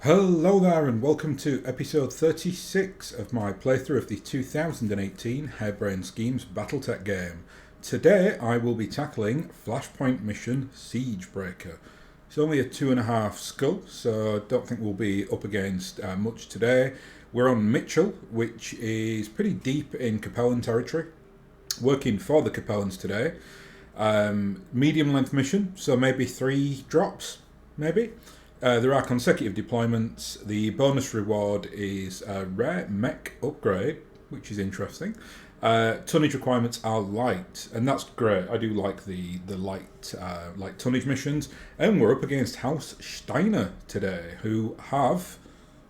Hello there and welcome to episode 36 of my playthrough of the 2018 Harebrained Schemes BattleTech game. Today I will be tackling Flashpoint mission Siegebreaker. It's only a 2.5 skull, so I don't think we'll be up against much today. We're on Mitchell, which is pretty deep in Capellan territory. Working for the Capellans today. Medium length mission, so maybe 3 drops, maybe. There are consecutive deployments. The bonus reward is a rare mech upgrade, which is interesting. Tonnage requirements are light, and that's great. I do like the light tonnage missions. And we're up against House Steiner today, who have,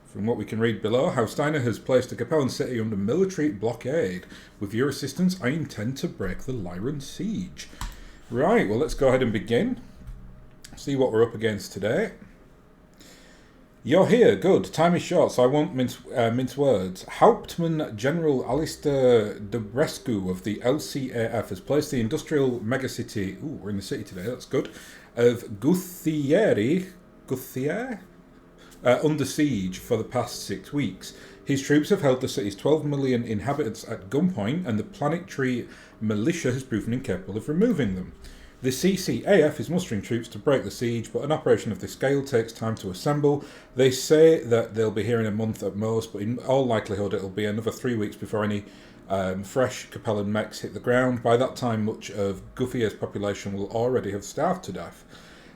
from what we can read below, House Steiner has placed the Capellan city under military blockade. With your assistance, I intend to break the Lyran siege. Right, well, let's go ahead and begin. See what we're up against today. You're here, good. Time is short, so I won't mince words. Hauptmann General Alistair Debrescu of the LCAF has placed the industrial megacity, we're in the city today, that's good, of Guthierre under siege for the past 6 weeks. His troops have held the city's 12 million inhabitants at gunpoint, and the planetary militia has proven incapable of removing them. The CCAF is mustering troops to break the siege, but an operation of this scale takes time to assemble. They say that they'll be here in a month at most, but in all likelihood it'll be another 3 weeks before any fresh Capellan mechs hit the ground. By that time, much of Guthierre's population will already have starved to death.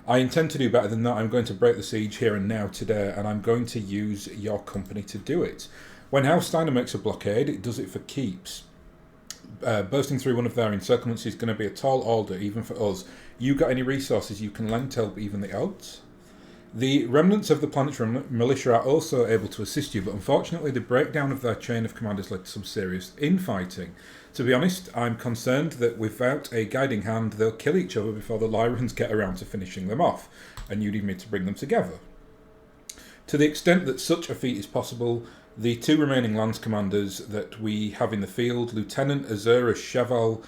I intend to do better than that. I'm going to break the siege here and now today, and I'm going to use your company to do it. When House Steiner makes a blockade, it does it for keeps. Bursting through one of their encirclements is going to be a tall order, even for us. You got any resources you can lend to help even the odds? The remnants of the planetary militia are also able to assist you, but unfortunately the breakdown of their chain of command has led to some serious infighting. To be honest, I'm concerned that without a guiding hand, they'll kill each other before the Lyrans get around to finishing them off, and you need me to bring them together. To the extent that such a feat is possible, the 2 remaining lance commanders that we have in the field, Lieutenant Azura Cheval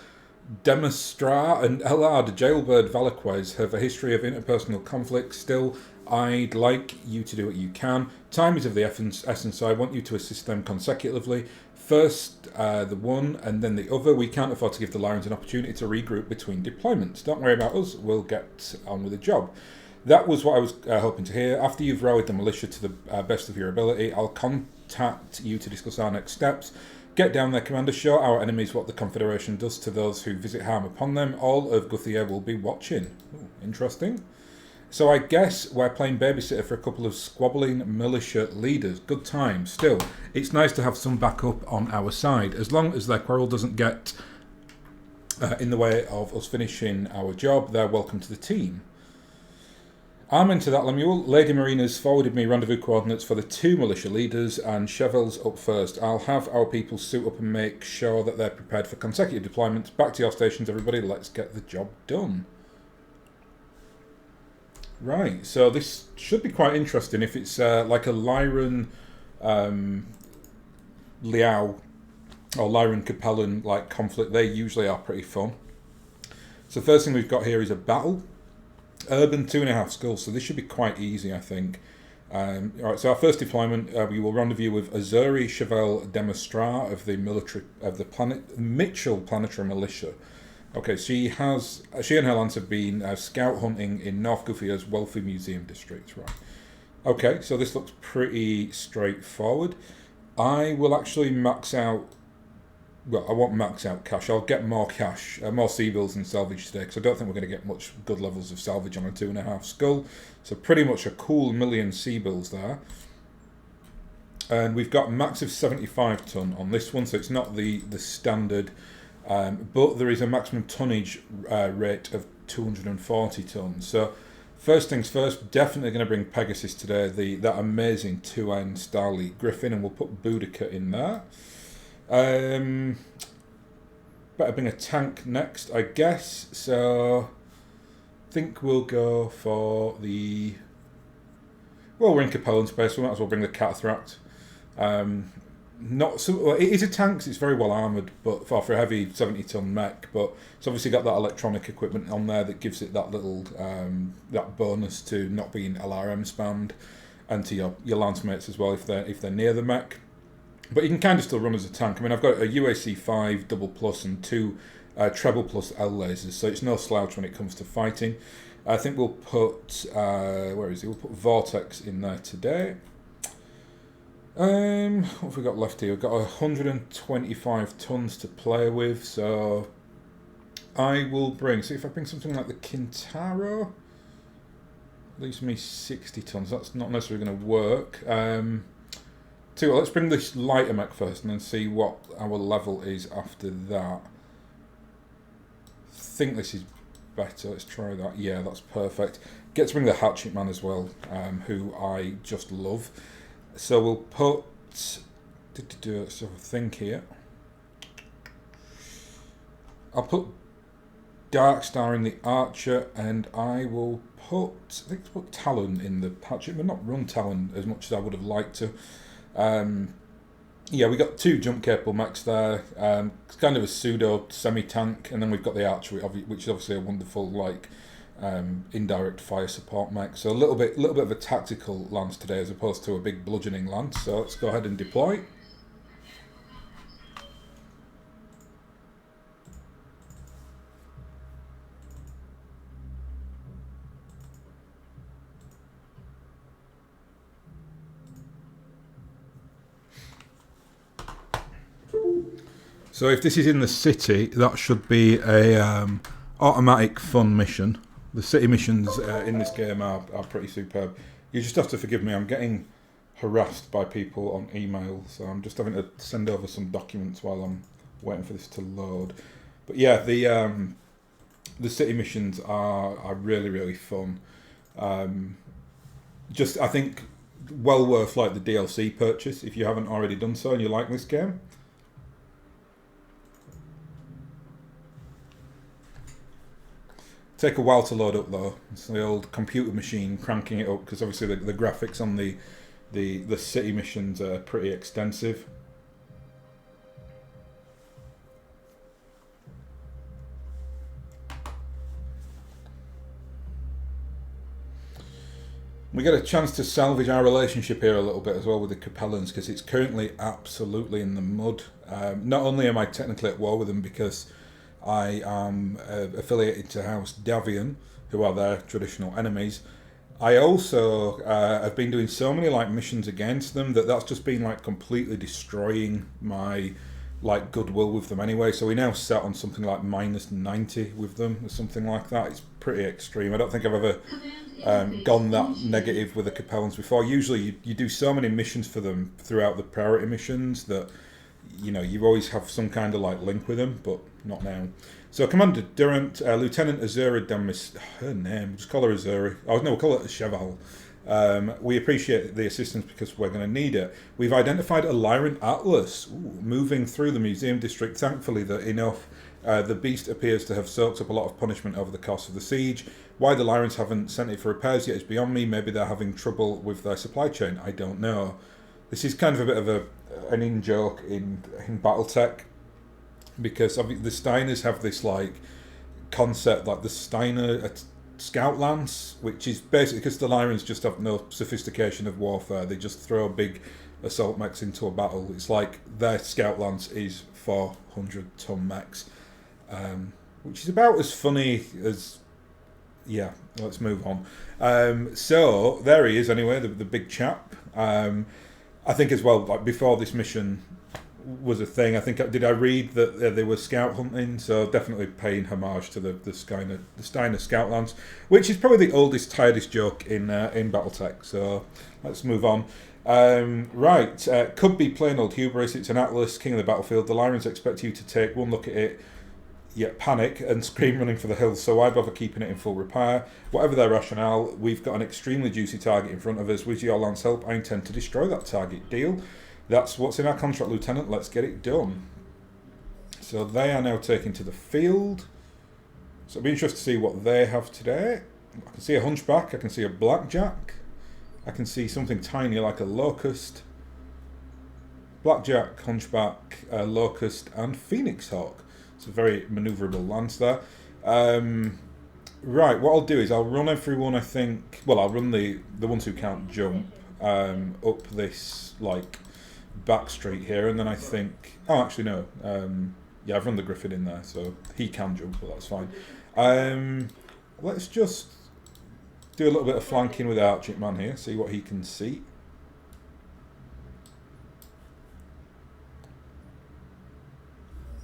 Demestra and Elard Jailbird Valaquez, have a history of interpersonal conflict. Still, I'd like you to do what you can. Time is of the essence, so I want you to assist them consecutively. First the one and then the other. We can't afford to give the Lyrans an opportunity to regroup between deployments. Don't worry about us, we'll get on with the job. That was what I was hoping to hear. After you've rallied the militia to the best of your ability, I'll contact you to discuss our next steps. Get down there, Commander. Show our enemies what the Confederation does to those who visit harm upon them. All of Guthierre will be watching. Ooh, interesting. So I guess we're playing babysitter for a couple of squabbling militia leaders. Good time. Still, it's nice to have some backup on our side. As long as their quarrel doesn't get in the way of us finishing our job, they're welcome to the team. Amen to that, Lemuel. Lady Marina's forwarded me rendezvous coordinates for the 2 militia leaders, and Chevel's up first. I'll have our people suit up and make sure that they're prepared for consecutive deployments. Back to your stations, everybody. Let's get the job done. Right, so this should be quite interesting. If it's like a Lyran Liao or Lyran Capellan like conflict, they usually are pretty fun. So first thing we've got here is a battle. Urban 2.5 skulls, so this should be quite easy, I think. Alright, so our first deployment, we will rendezvous with Azuri Cheval Demestra of the Mitchell Planetary Militia. Okay, she and her lance have been scout hunting in North Guthierre's wealthy museum district, right? Okay, so this looks pretty straightforward. I will actually max out. Well, I won't max out cash. I'll get more cash, more sea-bills and salvage today, because I don't think we're going to get much good levels of salvage on a 2.5 skull. So pretty much a cool million sea-bills there. And we've got a max of 75 ton on this one, so it's not the standard, but there is a maximum tonnage rate of 240 tons. So first things first, definitely going to bring Pegasus today, that amazing 2N Starly Griffin, and we'll put Boudica in there. Better bring a tank next, I guess. So I think we'll go for the. Well, we're in Capellan space, so we might as well bring the Cataphract. Not so. Well, it is a tank. It's very well armoured, but for a heavy 70-ton mech. But it's obviously got that electronic equipment on there that gives it that little that bonus to not being LRM spammed. and to your lance mates as well if they're near the mech. But you can kind of still run as a tank. I mean, I've got a UAC 5 double plus and 2 treble plus L lasers, so it's no slouch when it comes to fighting. I think we'll put where is he? We'll put Vortex in there today. What have we got left here? We've got 125 tons to play with, so I will bring. See if I bring something like the Kintaro. Leaves me 60 tons. That's not necessarily going to work. So let's bring this lighter mech first, and then see what our level is after that. I think this is better. Let's try that. Yeah, that's perfect. Get to bring the Hatchet Man as well, who I just love. So we'll put. Let's have a think here. I'll put Darkstar in the Archer, and I will put. I think I'll put Talon in the Hatchet Man. Not run Talon as much as I would have liked to. Yeah, we got 2 jump capable mechs there. It's kind of a pseudo semi-tank, and then we've got the Archer, which is obviously a wonderful indirect fire support mech. So a little bit of a tactical lance today as opposed to a big bludgeoning lance. So let's go ahead and deploy. So if this is in the city, that should be a automatic fun mission. The city missions in this game are pretty superb. You just have to forgive me, I'm getting harassed by people on email, so I'm just having to send over some documents while I'm waiting for this to load. But yeah, the city missions are really, really fun. Just, I think, well worth like the DLC purchase if you haven't already done so and you like this game. Take a while to load up though. It's the old computer machine cranking it up because obviously the graphics on the city missions are pretty extensive. We get a chance to salvage our relationship here a little bit as well with the Capellans because it's currently absolutely in the mud. Not only am I technically at war with them because I am affiliated to House Davian, who are their traditional enemies. I also have been doing so many like missions against them that's just been like completely destroying my like goodwill with them anyway. So we now set on something like -90 with them or something like that. It's pretty extreme. I don't think I've ever gone that negative with the Capellans before. Usually you do so many missions for them throughout the priority missions that you always have some kind of like link with them, but not now. So Commander Durant, Lieutenant Azura Damis, her name, just call her Azura. Oh no, we'll call it a Cheval. We appreciate the assistance because we're going to need it. We've identified a Lyran Atlas moving through the museum district. Thankfully, the beast appears to have soaked up a lot of punishment over the course of the siege. Why the Lyrans haven't sent it for repairs yet is beyond me. Maybe they're having trouble with their supply chain. I don't know. This is kind of a bit of an in-joke in BattleTech because the Steiners have this like concept like the Steiner Scout Lance, which is basically because the Lyrans just have no sophistication of warfare. They just throw big assault mechs into a battle. It's like their Scout Lance is 400-ton mechs, which is about as funny as... Yeah, let's move on. So there he is anyway, the big chap. I think as well, like before this mission was a thing, did I read that they were scout hunting? So definitely paying homage to the Steiner Scout Lance, which is probably the oldest, tiredest joke in BattleTech. So let's move on. Right, could be plain old hubris. It's an Atlas, king of the battlefield. The Lyrans expect you to take one look at it, yet panic and scream running for the hills, so why bother keeping it in full repair? Whatever their rationale, we've got an extremely juicy target in front of us. With your lance help, I intend to destroy that target. Deal? That's what's in our contract, Lieutenant. Let's get it done. So they are now taken to the field. So it'll be interesting to see what they have today. I can see a Hunchback, I can see a Blackjack, I can see something tiny like a Locust. Blackjack, Hunchback, Locust and Phoenix Hawk. It's a very manoeuvrable lance there. Right, what I'll do is I'll run everyone, I'll run the ones who can't jump. up this like back street here, and then I think, oh actually no, yeah, I've run the Griffin in there, so he can jump, but that's fine. Let's just do a little bit of flanking with Archie Man here, see what he can see.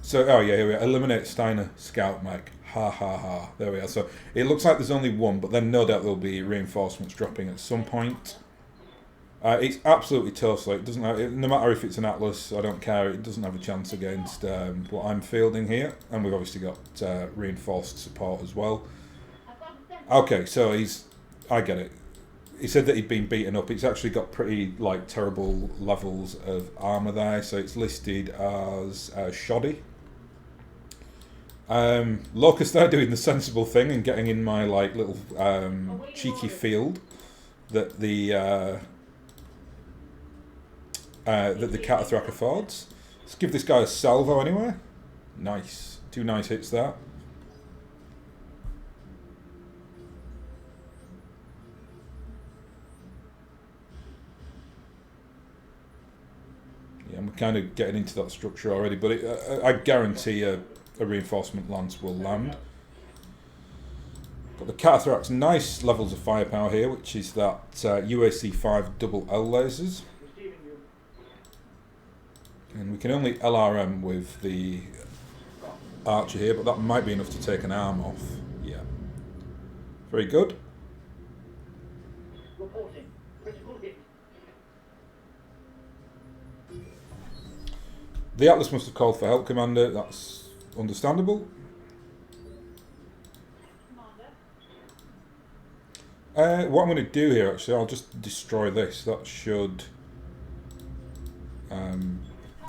So, oh yeah, here we are. Eliminate Steiner Scout Mech. Ha ha ha. There we are. So it looks like there's only one, but then no doubt there'll be reinforcements dropping at some point. It's absolutely toast. It doesn't have, no matter if it's an Atlas, I don't care. It doesn't have a chance against what I'm fielding here, and we've obviously got reinforced support as well. Okay, so I get it. He said that he'd been beaten up. It's actually got pretty like terrible levels of armour there, so it's listed as shoddy. Locust there doing the sensible thing and getting in my like little cheeky field that the Cataract affords. Let's give this guy a salvo anyway. Nice, 2 nice hits there. Yeah, we're kind of getting into that structure already, but I guarantee a reinforcement lance will land. Got the Cataract, nice levels of firepower here, which is that UAC 5 double L lasers. And we can only LRM with the Archer here, but that might be enough to take an arm off. Yeah. Very good. The Atlas must have called for help, Commander. That's understandable. What I'm going to do here, actually, I'll just destroy this. That should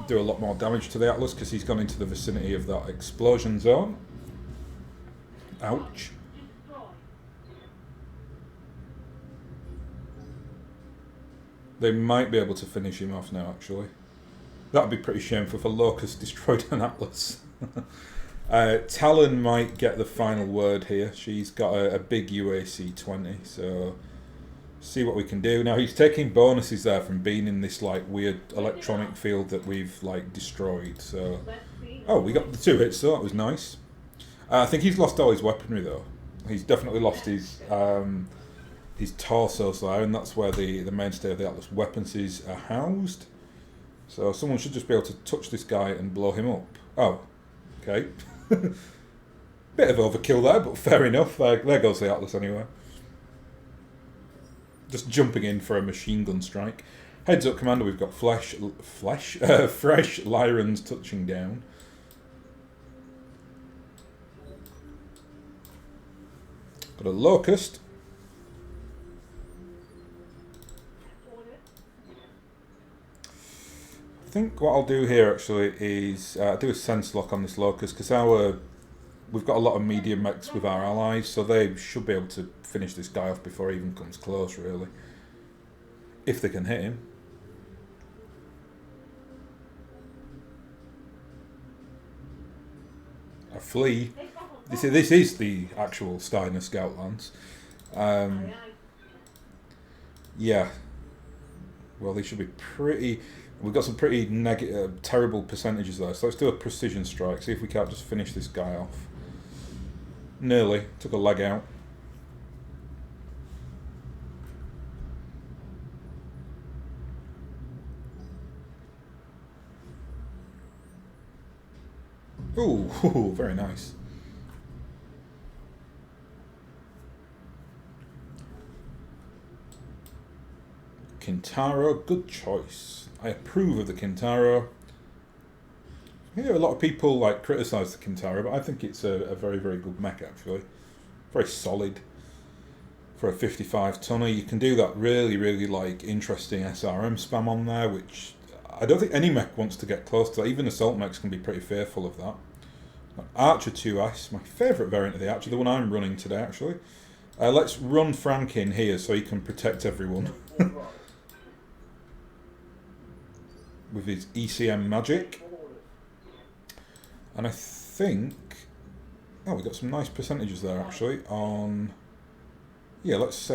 do a lot more damage to the Atlas because he's gone into the vicinity of that explosion zone. Ouch. They might be able to finish him off now, actually. That would be pretty shameful if a Locust destroyed an Atlas. Talon might get the final word here. She's got a big UAC 20, so see what we can do. Now he's taking bonuses there from being in this like weird electronic field that we've like destroyed. So, oh, we got the 2 hits, so that was nice. I think he's lost all his weaponry though. He's definitely lost his torso there, and that's where the mainstay of the Atlas weapons is housed. So someone should just be able to touch this guy and blow him up. Oh, okay. Bit of overkill there, but fair enough. There goes the Atlas anyway. Just jumping in for a machine gun strike. Heads up, Commander, we've got fresh Lyrans touching down. Got a Locust. I think what I'll do here actually is do a sense lock on this Locust because we've got a lot of medium mechs with our allies, so they should be able to finish this guy off before he even comes close, really. If they can hit him. A flea. This is the actual Steiner Scout Lance. Yeah. Well, they should be pretty... We've got some pretty terrible percentages there, so let's do a precision strike, see if we can't just finish this guy off. Nearly. Took a leg out. Ooh, very nice. Kintaro, good choice. I approve of the Kintaro. I hear a lot of people like criticise the Kintaro, but I think it's a very, very good mech actually. Very solid for a 55 tonner. You can do that really, really like interesting SRM spam on there, which I don't think any mech wants to get close to that. Even assault mechs can be pretty fearful of that. Archer 2S, my favourite variant of the Archer, the one I'm running today actually. Let's run Frank in here so he can protect everyone. With his ECM magic. And I think... Oh, we got some nice percentages there actually on... Yeah, let's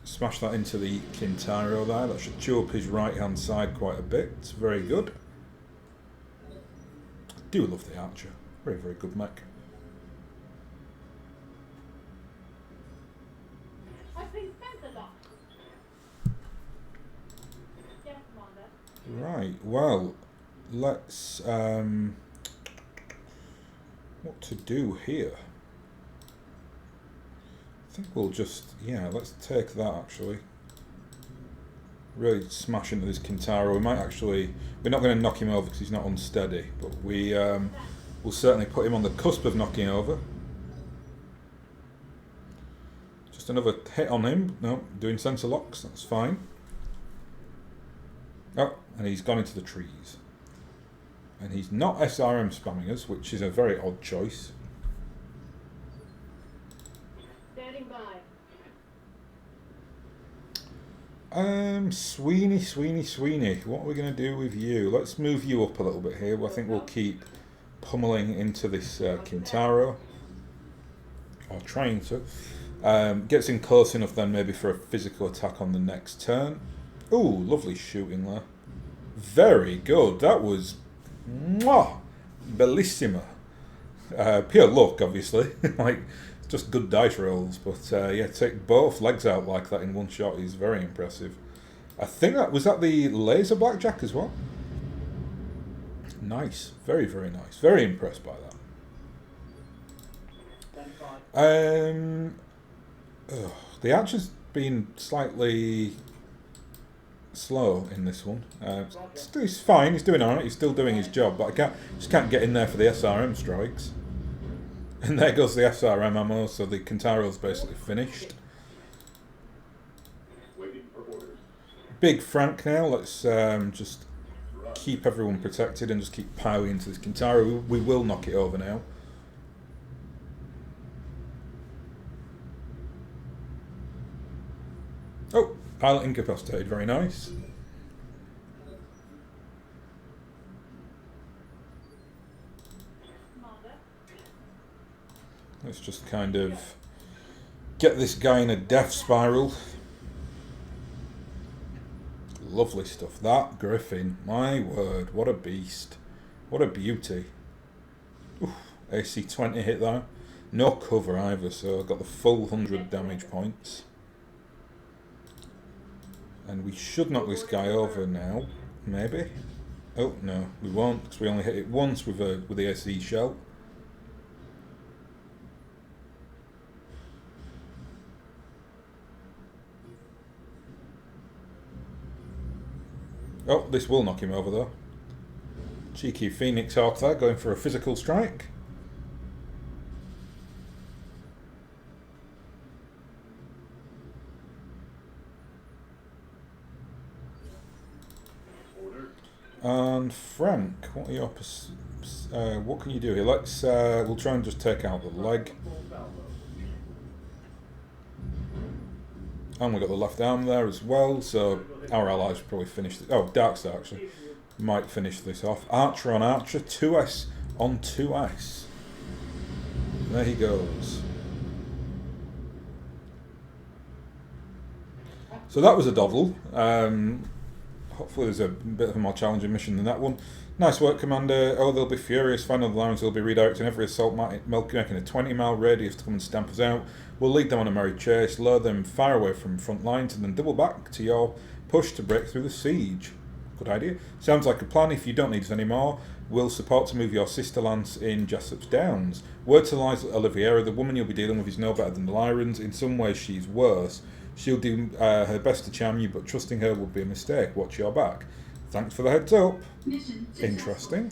Smash that into the Kintaro there. That should chew up his right-hand side quite a bit. It's very good. I do love the Archer. Very, very good mech. Right, well, let's... what to do here? I think we'll just... yeah, let's take that, actually. Really smash into this Kintaro. We might actually... we're not going to knock him over because he's not unsteady, but we will certainly put him on the cusp of knocking over. Just another hit on him. No, doing sensor locks, that's fine. Oh, and he's gone into the trees. And he's not SRM spamming us, which is a very odd choice. Standing by. Sweeney. What are we going to do with you? Let's move you up a little bit here. I think we'll keep pummeling into this Kintaro. Or trying to. Gets in close enough then maybe for a physical attack on the next turn. Ooh, lovely shooting there. Very good. That was... mwah! Bellissima. Pure luck, obviously. Like, just good dice rolls. But yeah, take both legs out like that in one shot is very impressive. I think that... was that the laser blackjack as well? Nice. Very, very nice. Very impressed by that. The Archer's been slightly... slow in this one. He's fine, he's doing alright, he's still doing his job, but I just can't get in there for the SRM strikes. And there goes the SRM ammo, so the Kintaro's basically finished. Big Frank now, let's just keep everyone protected and just keep piling into this Kintaro. We will knock it over now. Oh! Pilot incapacitated, very nice. Let's just kind of get this guy in a death spiral. Lovely stuff. That Griffin, my word, what a beast. What a beauty. Oof, AC 20 hit there. No cover either, so I got the full 100 damage points. And we should knock this guy over now, maybe. Oh no, we won't, because we only hit it once with the SE shell. Oh, this will knock him over though. Cheeky Phoenix Hawk there, going for a physical strike. And Frank, what are your what can you do here? Let's we'll try and just take out the leg. And we've got the left arm there as well, so our allies will probably finish this. Oh, Darkstar actually might finish this off. Archer on Archer, 2S on 2S. There he goes. So that was a doddle. Hopefully there's a bit of a more challenging mission than that one. Nice work, Commander. Oh, they'll be furious. Final lines will be redirecting every assault making a 20-mile radius to come and stamp us out. We'll lead them on a merry chase, lure them far away from front lines, and then double back to your push to break through the siege. Good idea. Sounds like a plan. If you don't need us anymore, we'll support to move your sister lance in Jessop's Downs. Word to Liza Oliveira, the woman you'll be dealing with is no better than the Lyrans. In some ways she's worse. She'll do her best to charm you, but trusting her would be a mistake. Watch your back. Thanks for the heads up. Interesting.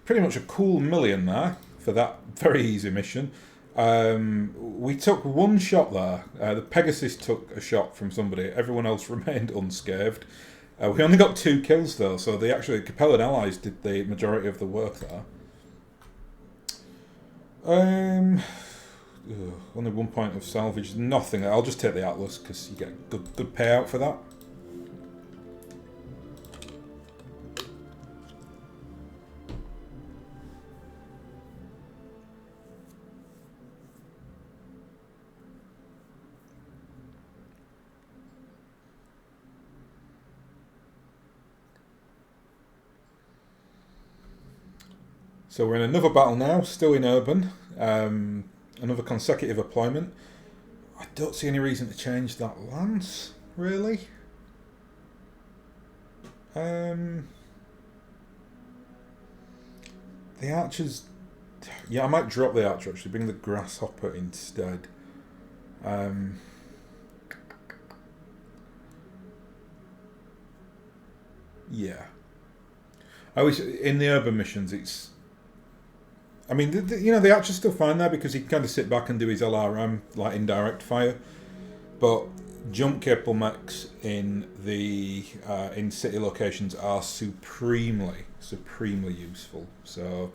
Pretty much a cool million there for that very easy mission. We took one shot there. The Pegasus took a shot from somebody. Everyone else remained unscathed. We only got 2 kills though, so the Capellan allies did the majority of the work there. Only 1 point of salvage, nothing. I'll just take the Atlas because you get good payout for that. So we're in another battle now, still in urban. Another consecutive deployment. I don't see any reason to change that lance, really. The archers... Yeah, I might drop the archer actually, bring the grasshopper instead. Yeah. I always, in the urban missions, it's... I mean, the archer's still fine there because he can kind of sit back and do his LRM, like indirect fire. But jump capable mechs in the in city locations are supremely useful. So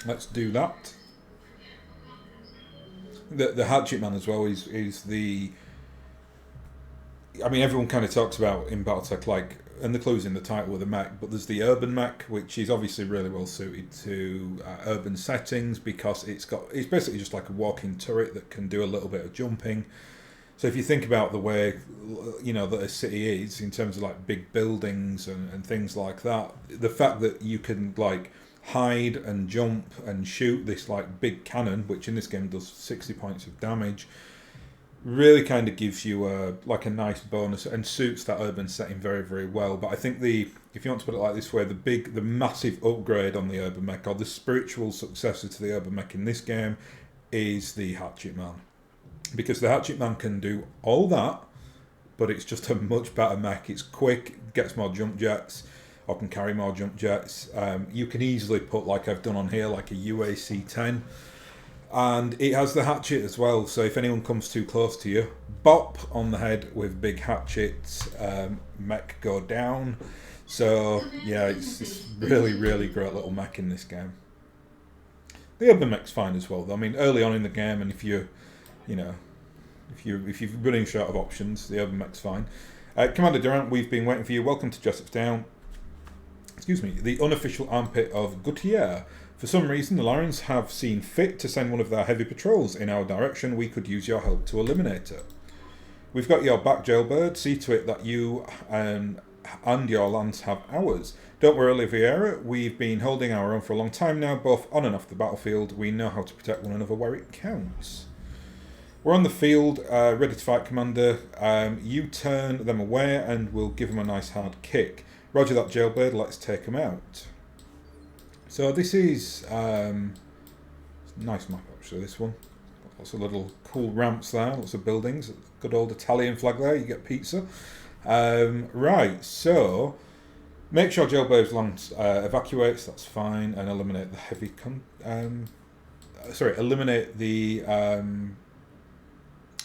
let's do that. The hatchet man as well is the... I mean, everyone kind of talks about in BattleTech, like, and the clue's in the title of the mech, but there's the urban mech, which is obviously really well suited to urban settings because it's basically just like a walking turret that can do a little bit of jumping. So if you think about the way, that a city is in terms of like big buildings and things like that, the fact that you can like hide and jump and shoot this like big cannon, which in this game does 60 points of damage, really kind of gives you a nice bonus and suits that urban setting very, very well. But I think if you want to put it like this way, the massive upgrade on the urban mech, or the spiritual successor to the urban mech in this game, is the hatchet man. Because the hatchet man can do all that, but it's just a much better mech. It's quick, gets more jump jets, or can carry more jump jets. You can easily put, like I've done on here, like a UAC-10. And it has the hatchet as well, so if anyone comes too close to you, bop on the head with big hatchets, mech go down. So yeah, it's this really, really great little mech in this game. The urban mech's fine as well, though. I mean, early on in the game, and if you're running short of options, the urban mech's fine. Commander Durant, we've been waiting for you. Welcome to Jessup's Down. Excuse me, the unofficial armpit of Gutier. For some reason, the Lions have seen fit to send one of their heavy patrols in our direction. We could use your help to eliminate it. We've got your back, Jailbird. See to it that you and your lance have ours. Don't worry, Oliveira. We've been holding our own for a long time now, both on and off the battlefield. We know how to protect one another where it counts. We're on the field, ready to fight, Commander. You turn them away and we'll give them a nice hard kick. Roger that, Jailbird. Let's take them out. So this is nice map actually, this one. Lots of little cool ramps there, lots of buildings. Good old Italian flag there, you get pizza. Right, so make sure Jailbird's lance evacuates, that's fine, and eliminate the heavy eliminate the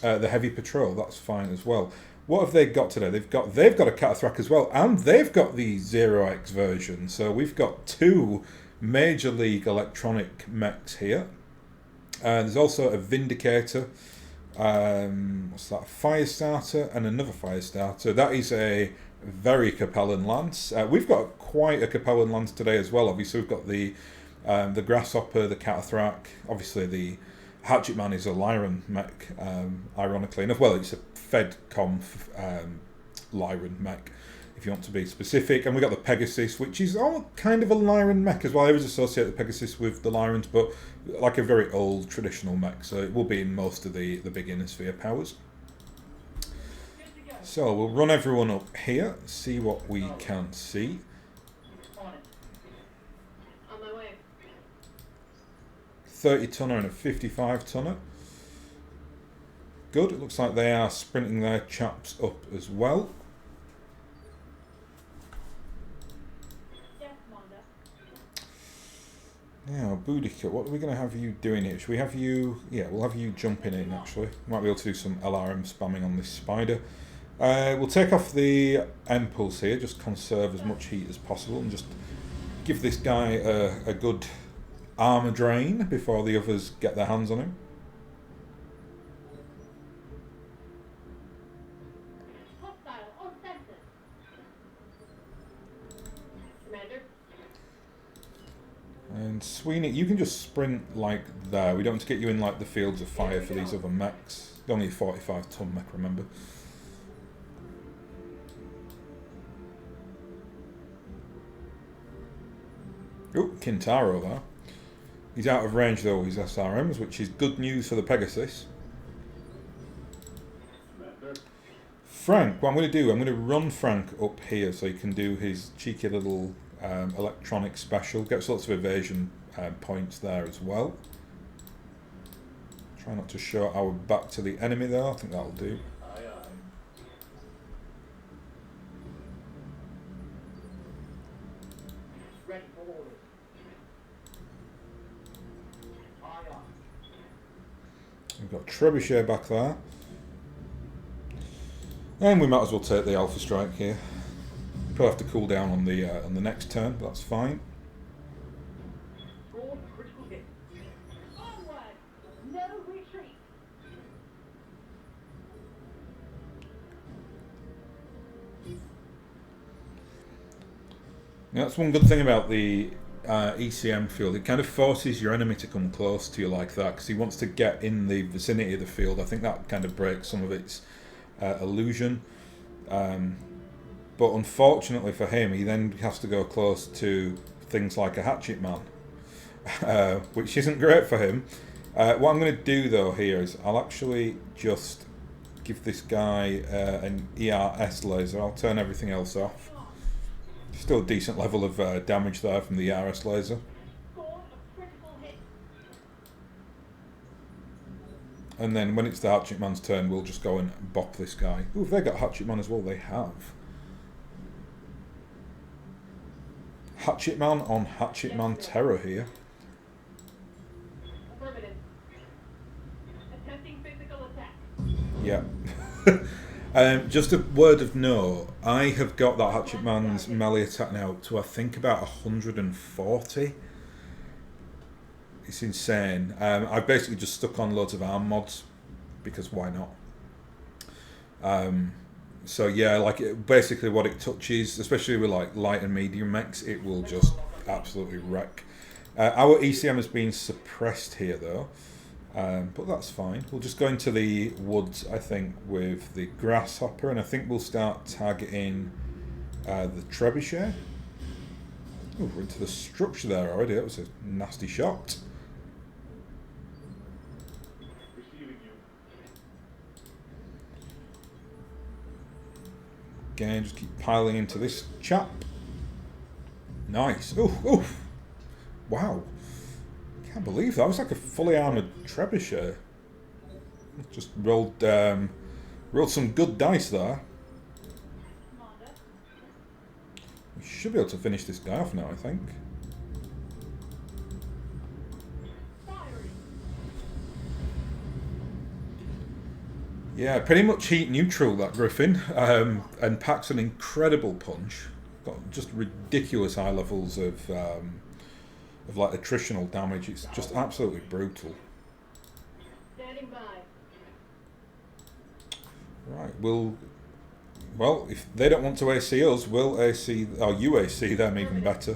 heavy patrol, that's fine as well. What have they got today? They've got a Catathrac as well, and they've got the 0x version. So we've got two Major League electronic mechs here. There's also a Vindicator, what's that? Firestarter and another Firestarter. That is a very Capellan lance. We've got quite a Capellan lance today as well. Obviously, we've got the Grasshopper, the Catathrac. Obviously, the Hatchet Man is a Lyran mech. Ironically enough, well, it's a FedCom Lyran mech, if you want to be specific. And we've got the Pegasus, which is all kind of a Lyran mech as well. I always associate the Pegasus with the Lyrans, but like a very old traditional mech, so it will be in most of the big inner sphere powers. So we'll run everyone up here, see what we can see. On my way. 30 tonner and a 55 tonner. Good, it looks like they are sprinting their chaps up as well. Now, Boudica, what are we going to have you doing here? Should we have you... Yeah, we'll have you jumping in, actually. Might be able to do some LRM spamming on this spider. We'll take off the impulse here, just conserve as much heat as possible, and just give this guy a good armour drain before the others get their hands on him. And Sweeney, you can just sprint like there. We don't want to get you in like the fields of fire for these other mechs. Only a 45 ton mech, remember. Oh, Kintaro there. He's out of range though, his SRMs, which is good news for the Pegasus. Frank, what I'm going to do, I'm going to run Frank up here so he can do his cheeky little electronic special. Gets lots of evasion points there as well. Try not to show our back to the enemy though, I think that'll do. We've got Trebuchet back there. And we might as well take the Alpha Strike here. Probably have to cool down on the next turn, but that's fine. Now, that's one good thing about the ECM field. It kind of forces your enemy to come close to you like that because he wants to get in the vicinity of the field. I think that kind of breaks some of its illusion. But unfortunately for him, he then has to go close to things like a Hatchet Man, which isn't great for him. What I'm going to do though here is I'll actually just give this guy an ERS laser. I'll turn everything else off. Still a decent level of damage there from the ERS laser. And then when it's the Hatchet Man's turn, we'll just go and bop this guy. Ooh, have they got Hatchet Man as well? They have. Hatchet Man on Hatchet Man terror here. Affirmative. Attempting physical attack. Yeah. Just a word of note, I have got that Hatchet Man's melee attack now to I think about 140. It's insane. I've basically just stuck on loads of arm mods because why not? So yeah, like basically what it touches, especially with like light and medium mechs, it will just absolutely wreck. Our ECM has been suppressed here though, but that's fine. We'll just go into the woods, I think, with the Grasshopper, and I think we'll start targeting the Trebuchet. Ooh, we're into the structure there already. That was a nasty shot. Again, just keep piling into this chap. Nice. Oh, oh, wow. Can't believe that. Was like a fully armoured trebuchet. Just rolled some good dice there. We should be able to finish this guy off now, I think. Yeah, pretty much heat neutral, that Griffin, and packs an incredible punch. Got just ridiculous high levels of like attritional damage. It's just absolutely brutal. Standing by. Right, well, if they don't want to AC us, we'll AC, or you AC them even better.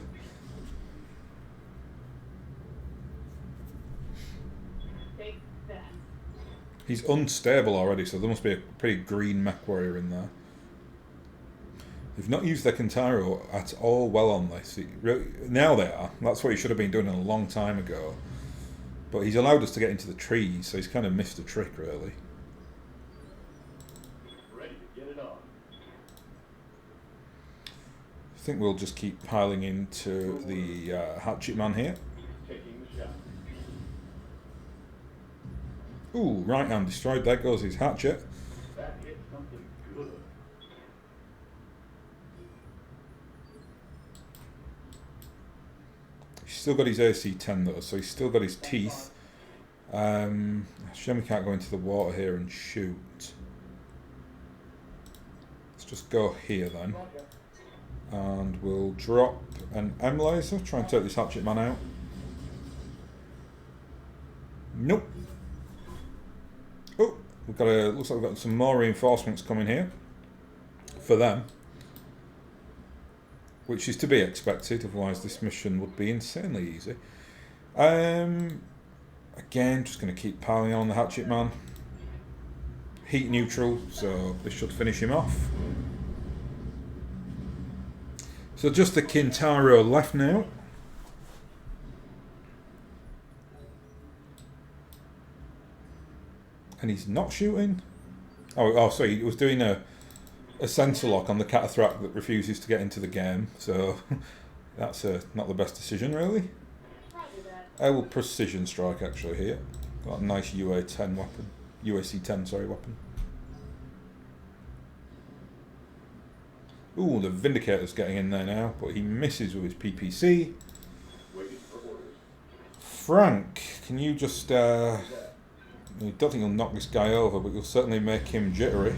He's unstable already, so there must be a pretty green mech warrior in there. They've not used their Kentaro at all well on this. Now they are. That's what he should have been doing a long time ago. But he's allowed us to get into the trees, so he's kind of missed a trick, really. Ready to get it on. I think we'll just keep piling into the Hatchet Man here. Taking the shot. Ooh, right hand destroyed. There goes his hatchet. That hit something good. He's still got his AC 10 though, so he's still got his teeth. Shame we can't go into the water here and shoot. Let's just go here then. And we'll drop an M laser, try and take this Hatchet Man out. Nope. Oh, we've got looks like we've got some more reinforcements coming here for them, which is to be expected. Otherwise, this mission would be insanely easy. Again, just going to keep piling on the Hatchet Man. Heat neutral, so this should finish him off. So just the Kintaro left now. And he's not shooting? Oh, sorry, he was doing a sensor lock on the Catathract that refuses to get into the game, so that's not the best decision, really. Roger that. I will precision strike, actually, here. Got a nice UA-10 weapon. UAC-10, sorry, weapon. Ooh, the Vindicator's getting in there now, but he misses with his PPC. Waiting for orders. Frank, can you just... I don't think you'll knock this guy over, but you'll certainly make him jittery.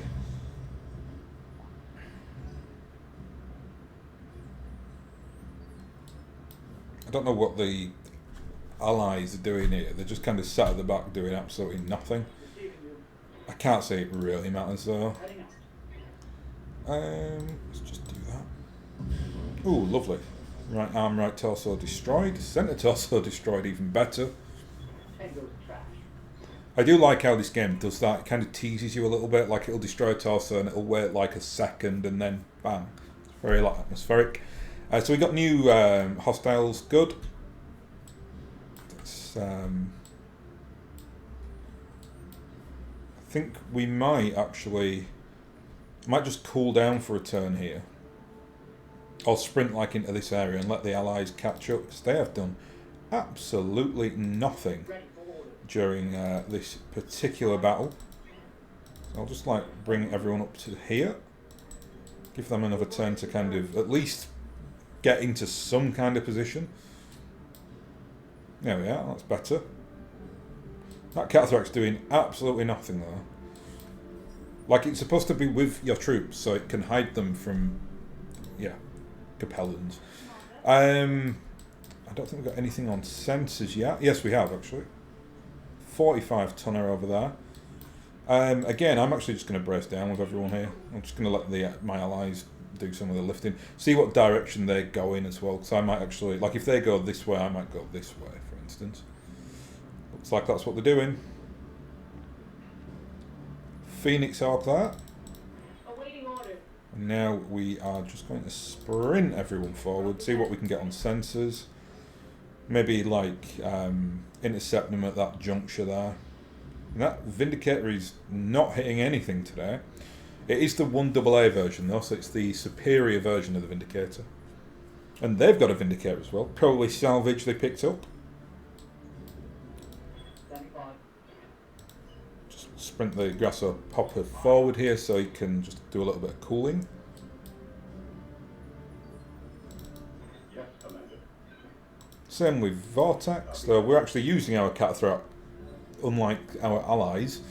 I don't know what the allies are doing here. They're just kind of sat at the back doing absolutely nothing. I can't say it really matters though. Let's just do that. Ooh, lovely. Right arm, right torso destroyed. Centre torso destroyed, even better. I do like how this game does that. It kind of teases you a little bit, like it'll destroy a torso and it'll wait like a second and then bang. It's very like atmospheric. So we got new hostiles, good. That's, I think we might actually, might just cool down for a turn here. Or sprint like into this area and let the allies catch up, because they have done absolutely nothing during this particular battle. So I'll just like bring everyone up to here. Give them another turn to kind of at least get into some kind of position. There we are, that's better. That Cathathract's doing absolutely nothing though. Like it's supposed to be with your troops so it can hide them from, yeah, Capellans. I don't think we've got anything on sensors yet. Yes, we have actually. 45 tonner over there. Again, I'm actually just going to brace down with everyone here. I'm just going to let my allies do some of the lifting. See what direction they go in as well. Because I might actually, like if they go this way, I might go this way, for instance. Looks like that's what they're doing. Phoenix Hawk there. Awaiting order. And now we are just going to sprint everyone forward. See what we can get on sensors. Maybe like intercept them at that juncture there. And that Vindicator is not hitting anything today. It is the 1AA version though, so it's the superior version of the Vindicator. And they've got a Vindicator as well. Probably salvage they picked up. Just sprint the Grasshopper forward here so you can just do a little bit of cooling. Yes, Commander. Same with Vortex, though we're actually using our Catathract, unlike our allies.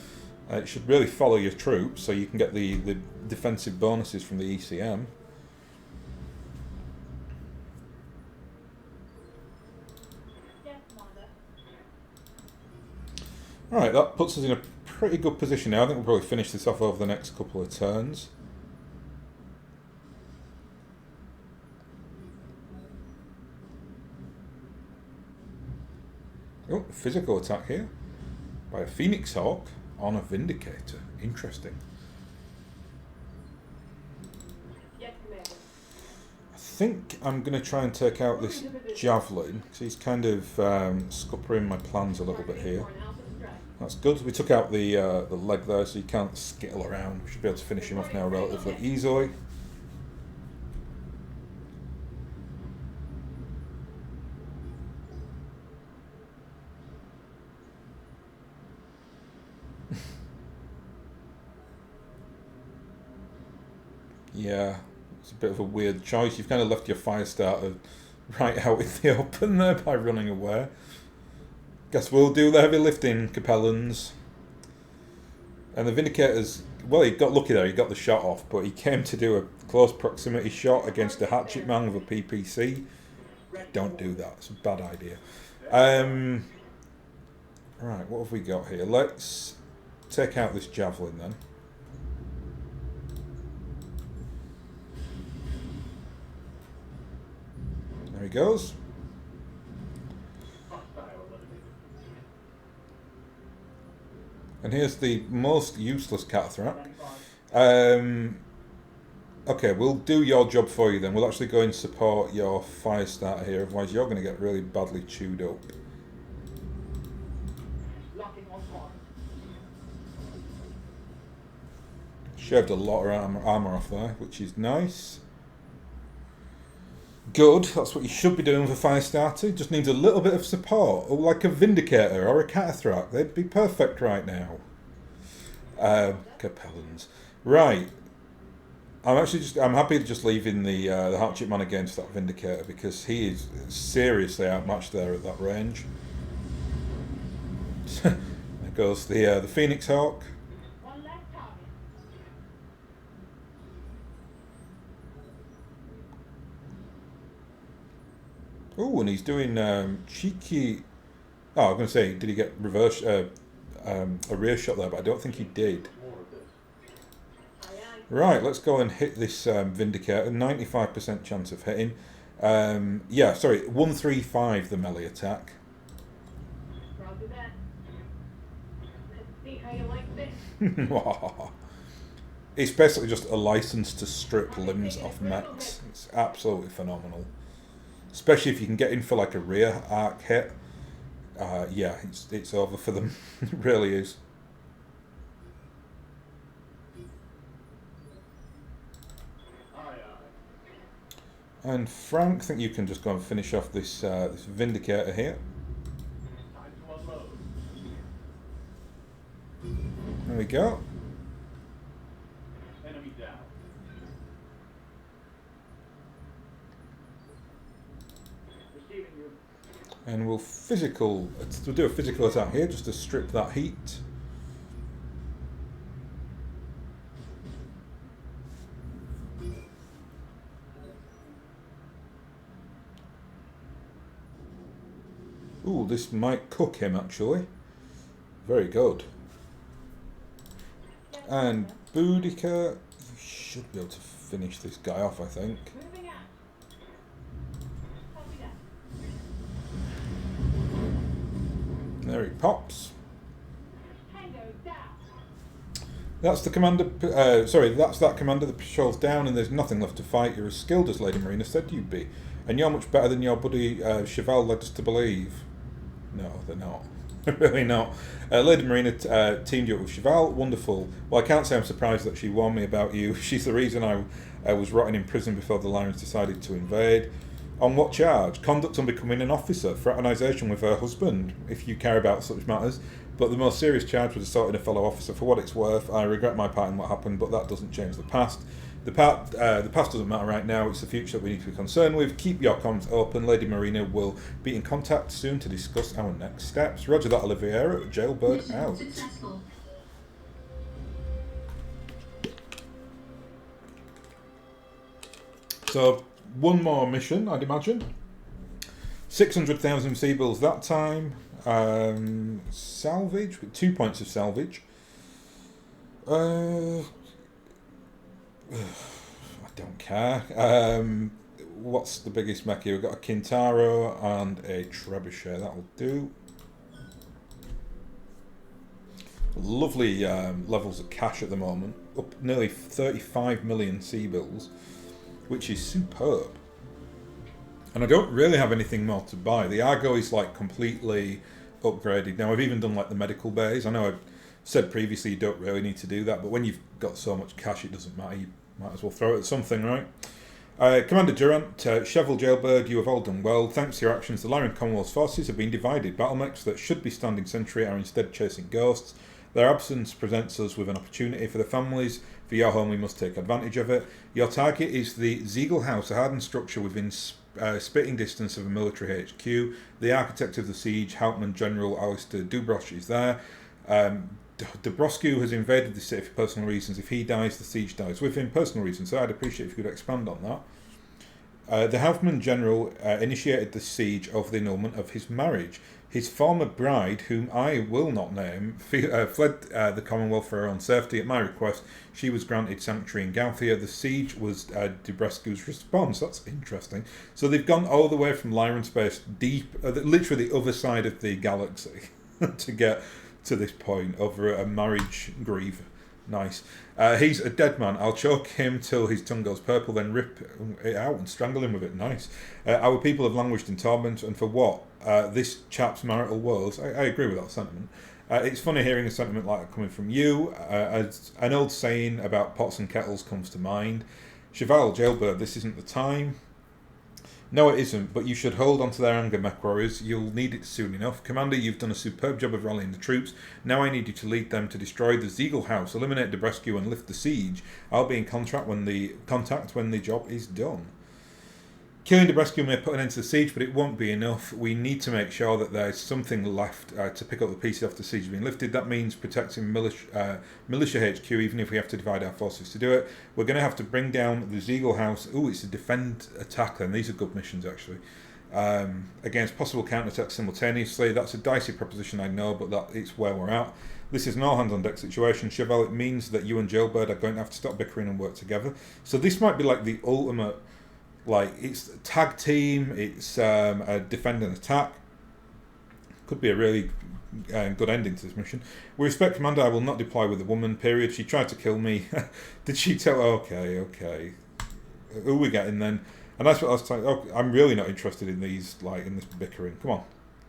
It should really follow your troops so you can get the defensive bonuses from the ECM. Yes, Commander. Alright, that puts us in a pretty good position now. I think we'll probably finish this off over the next couple of turns. Oh, physical attack here by a Phoenix Hawk on a Vindicator. Interesting. Yes, Commander. I think I'm going to try and take out this Javelin because he's kind of scuppering my plans a little bit here. That's good. We took out the leg there so you can't skittle around. We should be able to finish him off now relatively easily. Yeah, it's a bit of a weird choice. You've kind of left your fire starter right out in the open there by running away. Guess we'll do the heavy lifting, Capellans. And the Vindicator's, well, he got lucky there, he got the shot off, but he came to do a close proximity shot against a hatchet man with a PPC. Don't do that, it's a bad idea. Right, what have we got here? Let's take out this Javelin then. There he goes. And here's the most useless Catathract. Okay, we'll do your job for you then. We'll actually go and support your fire starter here, otherwise you're going to get really badly chewed up. Shaved a lot of armour off there, which is nice. Good, that's what you should be doing for Firestarter. Just needs a little bit of support, or like a Vindicator or a Catathract. They'd be perfect right now. Capellans. Right. I'm happy just leaving the Hatchet Man against that Vindicator because he is seriously outmatched there at that range. There goes the Phoenix Hawk. One last target. Oh, and he's doing cheeky. Oh, I'm going to say, did he get reverse a rear shot there? But I don't think he did. More of this. Aye, aye. Right, let's go and hit this Vindicator. 95% chance of hitting. Yeah, sorry, 135 the melee attack. Roger that. Let's see how you like this. It's basically just a license to strip limbs off mechs. It's absolutely phenomenal. Especially if you can get in for like a rear arc hit. Yeah, it's over for them. It really is. Aye, aye. And Frank, I think you can just go and finish off this this Vindicator here. Time to unload. There we go. Enemy down. Receiving you. And we'll do a physical attack here just to strip that heat. Ooh, this might cook him actually. Very good. And Boudica, you should be able to finish this guy off, I think. Moving out. Copy that. There he pops. Tango down. That's the commander. That's that commander. The patrol's down, and there's nothing left to fight. You're as skilled as Lady Marina said you'd be, and you're much better than your buddy Cheval led us to believe. No, they're not. Really not. Lady Marina teamed you up with Cheval. Wonderful. Well, I can't say I'm surprised that she warned me about you. She's the reason I was rotting in prison before the Lyrans decided to invade. On what charge? Conduct on becoming an officer. Fraternisation with her husband, if you care about such matters. But the most serious charge was assaulting a fellow officer. For what it's worth, I regret my part in what happened, but that doesn't change the past. The past doesn't matter right now. It's the future that we need to be concerned with. Keep your comments open. Lady Marina will be in contact soon to discuss our next steps. Roger that, Oliveira. Jailbird Mission out. successful. So, one more mission, I'd imagine. 600,000 Seabills that time. Salvage, with 2 points of salvage. I don't care. What's the biggest mech here? We've got a Kintaro and a Trebuchet. That'll do. Lovely levels of cash at the moment. Up nearly 35 million Seabills, which is superb. And I don't really have anything more to buy. The Argo is like completely upgraded. Now I've even done like the medical bays. I know I've said previously you don't really need to do that, but when you've got so much cash it doesn't matter. You might as well throw it at something, right? Commander Durant, Cheval Jailbird, you have all done well. Thanks to your actions, the Lyran Commonwealth's forces have been divided. Battle mechs that should be standing sentry are instead chasing ghosts. Their absence presents us with an opportunity for the families. For your home, we must take advantage of it. Your target is the Ziegel House, a hardened structure within spitting distance of a military HQ. The architect of the siege, Hauptmann General Alistair Dubrosch, is there. Dobroscu has invaded the city for personal reasons. If he dies, the siege dies with him. Personal reasons, so I'd appreciate if you could expand on that. The Hauptmann General initiated the siege over the annulment of his marriage. His former bride, whom I will not name, fled the Commonwealth for her own safety. At my request, she was granted sanctuary in Gauthia. The siege was Dobroscu's response. That's interesting. So they've gone all the way from Lyran space, deep, literally the other side of the galaxy, to get to this point over a marriage grieve. Nice. He's a dead man. I'll choke him till his tongue goes purple, then rip it out and strangle him with it. Nice. Our people have languished in torment, and for what? This chap's marital woes. I agree with that sentiment. It's funny hearing a sentiment like that coming from you. As an old saying about pots and kettles comes to mind. Cheval, jailbird, this isn't the time. No, it isn't, but you should hold on to their anger, mech warriors. You'll need it soon enough. Commander, you've done a superb job of rallying the troops. Now I need you to lead them to destroy the Ziegel House, eliminate Debrescu, and lift the siege. I'll be in contact when the job is done. Killing Debrescu may put an end to the siege, but it won't be enough. We need to make sure that there's something left to pick up the pieces after the siege has been lifted. That means protecting militia HQ, even if we have to divide our forces to do it. We're going to have to bring down the Ziegel House. Ooh, it's a defend attack then. These are good missions, actually. Against possible counterattacks simultaneously. That's a dicey proposition, I know, but it's where we're at. This is an all-hands-on-deck situation. Cheval, it means that you and Jailbird are going to have to stop bickering and work together. So this might be like the ultimate... Like, it's a tag team, it's a defend and attack. Could be a really good ending to this mission. We respect Commander, I will not deploy with the woman, period. She tried to kill me. Did she tell... Okay. Who are we getting then? And that's what I was saying. Oh, I'm really not interested in these, like, in this bickering. Come on.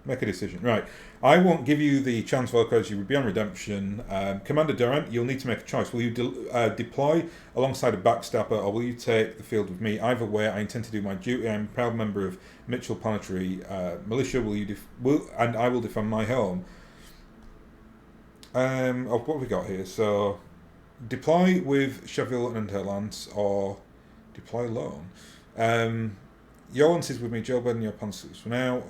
Make a decision. Right. I won't give you the chance because you would be on redemption. Commander Durant, you'll need to make a choice. Will you deploy alongside a backstabber, or will you take the field with me? Either way, I intend to do my duty. I'm a proud member of Mitchell Planetary Militia. And I will defend my home. What have we got here? So, deploy with Cheville and her lance, or deploy alone. Your lance is with me, Joe Biden, your panzers for now.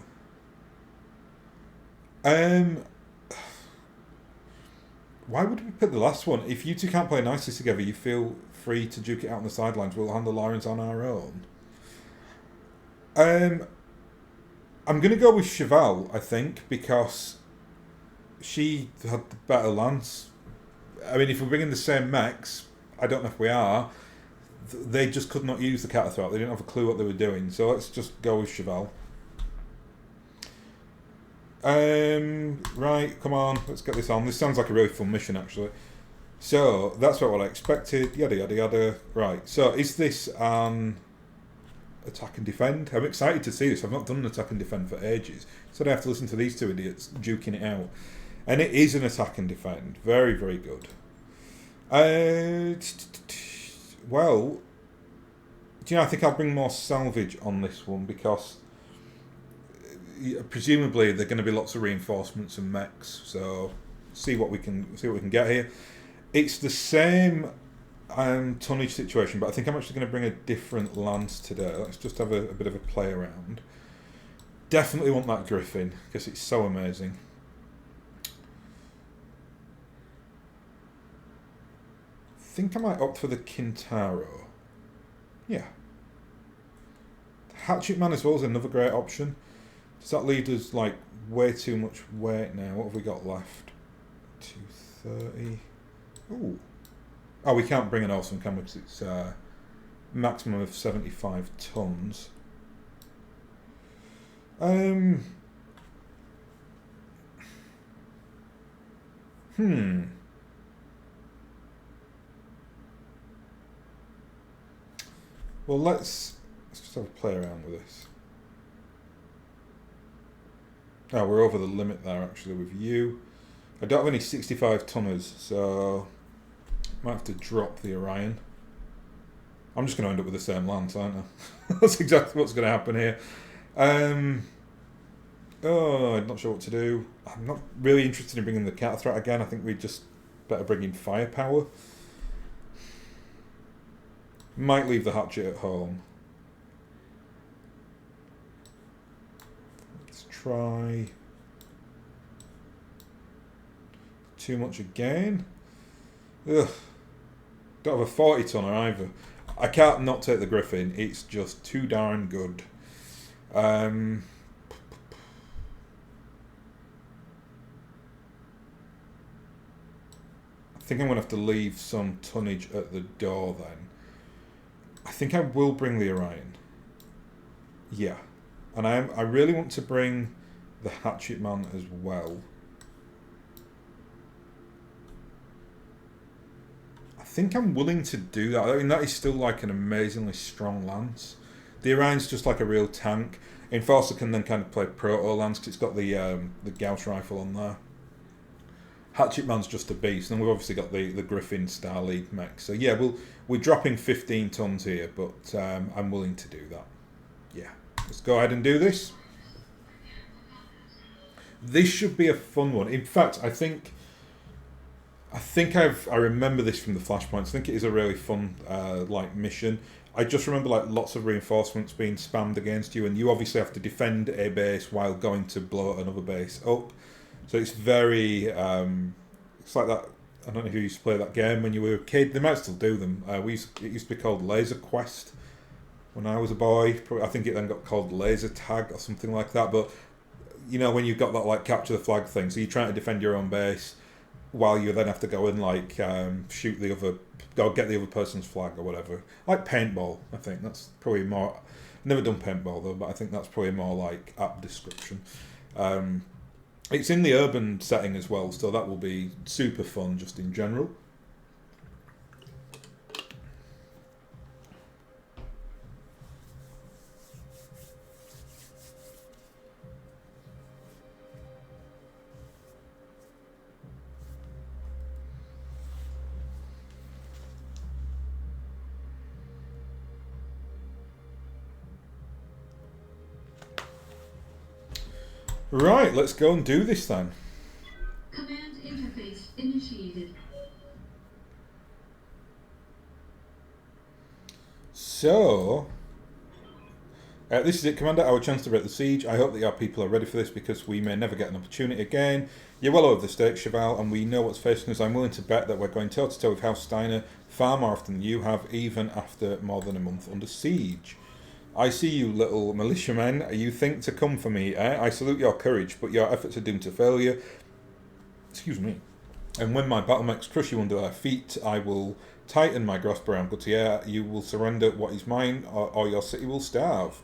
Why would we pick the last one? If you two can't play nicely together, you feel free to duke it out on the sidelines. We'll handle Lawrence on our own. I'm going to go with Cheval, I think, because she had the better lance. I mean, if we're bringing the same mechs, I don't know if we are, they just could not use the Catathroat. They didn't have a clue what they were doing. So let's just go with Cheval. Right, come on, let's get this on. This sounds like a really fun mission, actually. So, that's what I expected, yada yada yada. Right, so is this an attack and defend? I'm excited to see this. I've not done an attack and defend for ages. So I have to listen to these two idiots duking it out. And it is an attack and defend. Very, very good. Well, do you know, I think I'll bring more salvage on this one because... presumably there are going to be lots of reinforcements and mechs, so see what we can get here. It's the same tonnage situation, but I think I'm actually going to bring a different lance today. Let's just have a bit of a play around. Definitely want that Griffin because it's so amazing. I think I might opt for the Kintaro. Yeah. Hatchet Man as well is another great option. Does that leave us like way too much weight now? What have we got left? 230. Ooh. Oh, we can't bring an awesome can because it's maximum of 75 tons. Well, let's just have a play around with this. Oh, we're over the limit there, actually, with you. I don't have any 65 tonners, so might have to drop the Orion. I'm just going to end up with the same lance, aren't I? That's exactly what's going to happen here. Oh, I'm not sure what to do. I'm not really interested in bringing the Catathroat again. I think we just better bring in firepower. Might leave the hatchet at home. Try too much again. Ugh. Don't have a 40 tonner either. I can't not take the Griffin. It's just too darn good. I think I'm going to have to leave some tonnage at the door then. I think I will bring the Orion. Yeah. And I really want to bring the Hatchet Man as well. think I'm willing to do that. I mean, that is still like an amazingly strong lance. The Orion's just like a real tank. Enforcer can then kind of play proto lance because it's got the Gauss rifle on there. Hatchet Man's just a beast, and we've obviously got the Griffin Star League mech. So yeah, we're dropping 15 tons here, but I'm willing to do that. Yeah, let's go ahead and do this. This should be a fun one. In fact, I think I remember this from the Flashpoints. I think it is a really fun like mission. I just remember like lots of reinforcements being spammed against you, and you obviously have to defend a base while going to blow another base up. So it's very, it's like that. I don't know if you used to play that game when you were a kid. They might still do them. It used to be called Laser Quest when I was a boy. I think it then got called Laser Tag or something like that. But you know, when you've got that like capture the flag thing, so you're trying to defend your own base while you then have to go and like shoot the other, go get the other person's flag or whatever. Like paintball, I think that's probably more. Never done paintball though, but I think that's probably more like apt description. It's in the urban setting as well, so that will be super fun just in general. Right, let's go and do this then. Command interface initiated. So, this is it, Commander. Our chance to break the siege. I hope that our people are ready for this because we may never get an opportunity again. You're well over the stakes, Cheval, and we know what's facing us. I'm willing to bet that we're going toe-to-toe with House Steiner far more often than you have, even after more than a month under siege. I see you, little militiamen. You think to come for me, eh? I salute your courage, but your efforts are doomed to failure. Excuse me. And when my battle mechs crush you under their feet, I will tighten my grasp around Gautier. You will surrender what is mine, or your city will starve.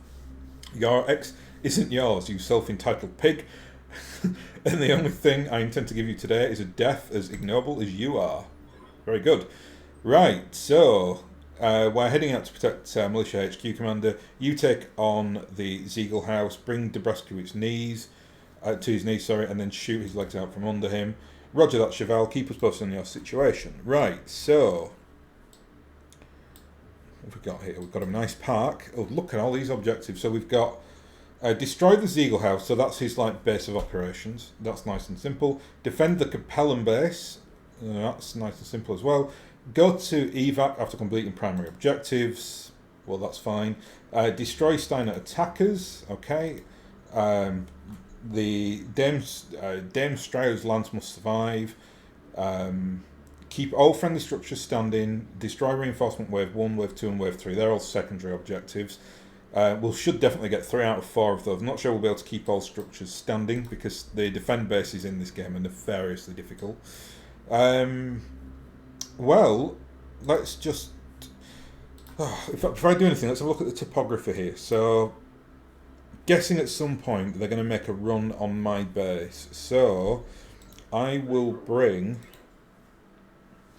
Your ex isn't yours, you self-entitled pig. And the only thing I intend to give you today is a death as ignoble as you are. Very good. Right, so we're heading out to protect Militia HQ, Commander. You take on the Ziegel House, bring Debresk to his knees, and then shoot his legs out from under him. Roger that, Cheval. Keep us posted on your situation. Right, so what have we got here? We've got a nice park. Oh, look at all these objectives. So we've got destroy the Ziegel House. So that's his like base of operations. That's nice and simple. Defend the Capellan base. That's nice and simple as well. Go to evac after completing primary objectives. Well, that's fine. Destroy Steiner attackers. Okay. The Dame Strau's lance must survive. Keep all friendly structures standing. Destroy reinforcement wave 1, wave 2 and wave 3. They're all secondary objectives. We should definitely get 3 out of 4 of those. I'm not sure we'll be able to keep all structures standing because the defend bases in this game are nefariously difficult. Well, let's just... if I do anything, let's have a look at the topography here. So, guessing at some point they're going to make a run on my base. So, I will bring...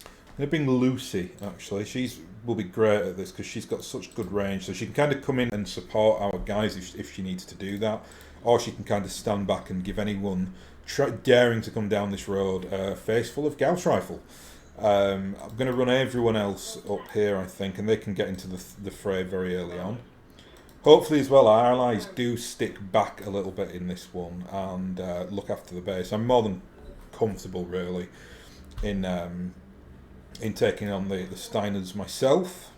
I'm going to bring Lucy, actually. Will be great at this because she's got such good range. So she can kind of come in and support our guys if she needs to do that. Or she can kind of stand back and give anyone daring to come down this road a face full of Gauss rifle. I'm going to run everyone else up here, I think, and they can get into the fray very early on. Hopefully as well our allies do stick back a little bit in this one and look after the base. I'm more than comfortable really in taking on the Steiners myself.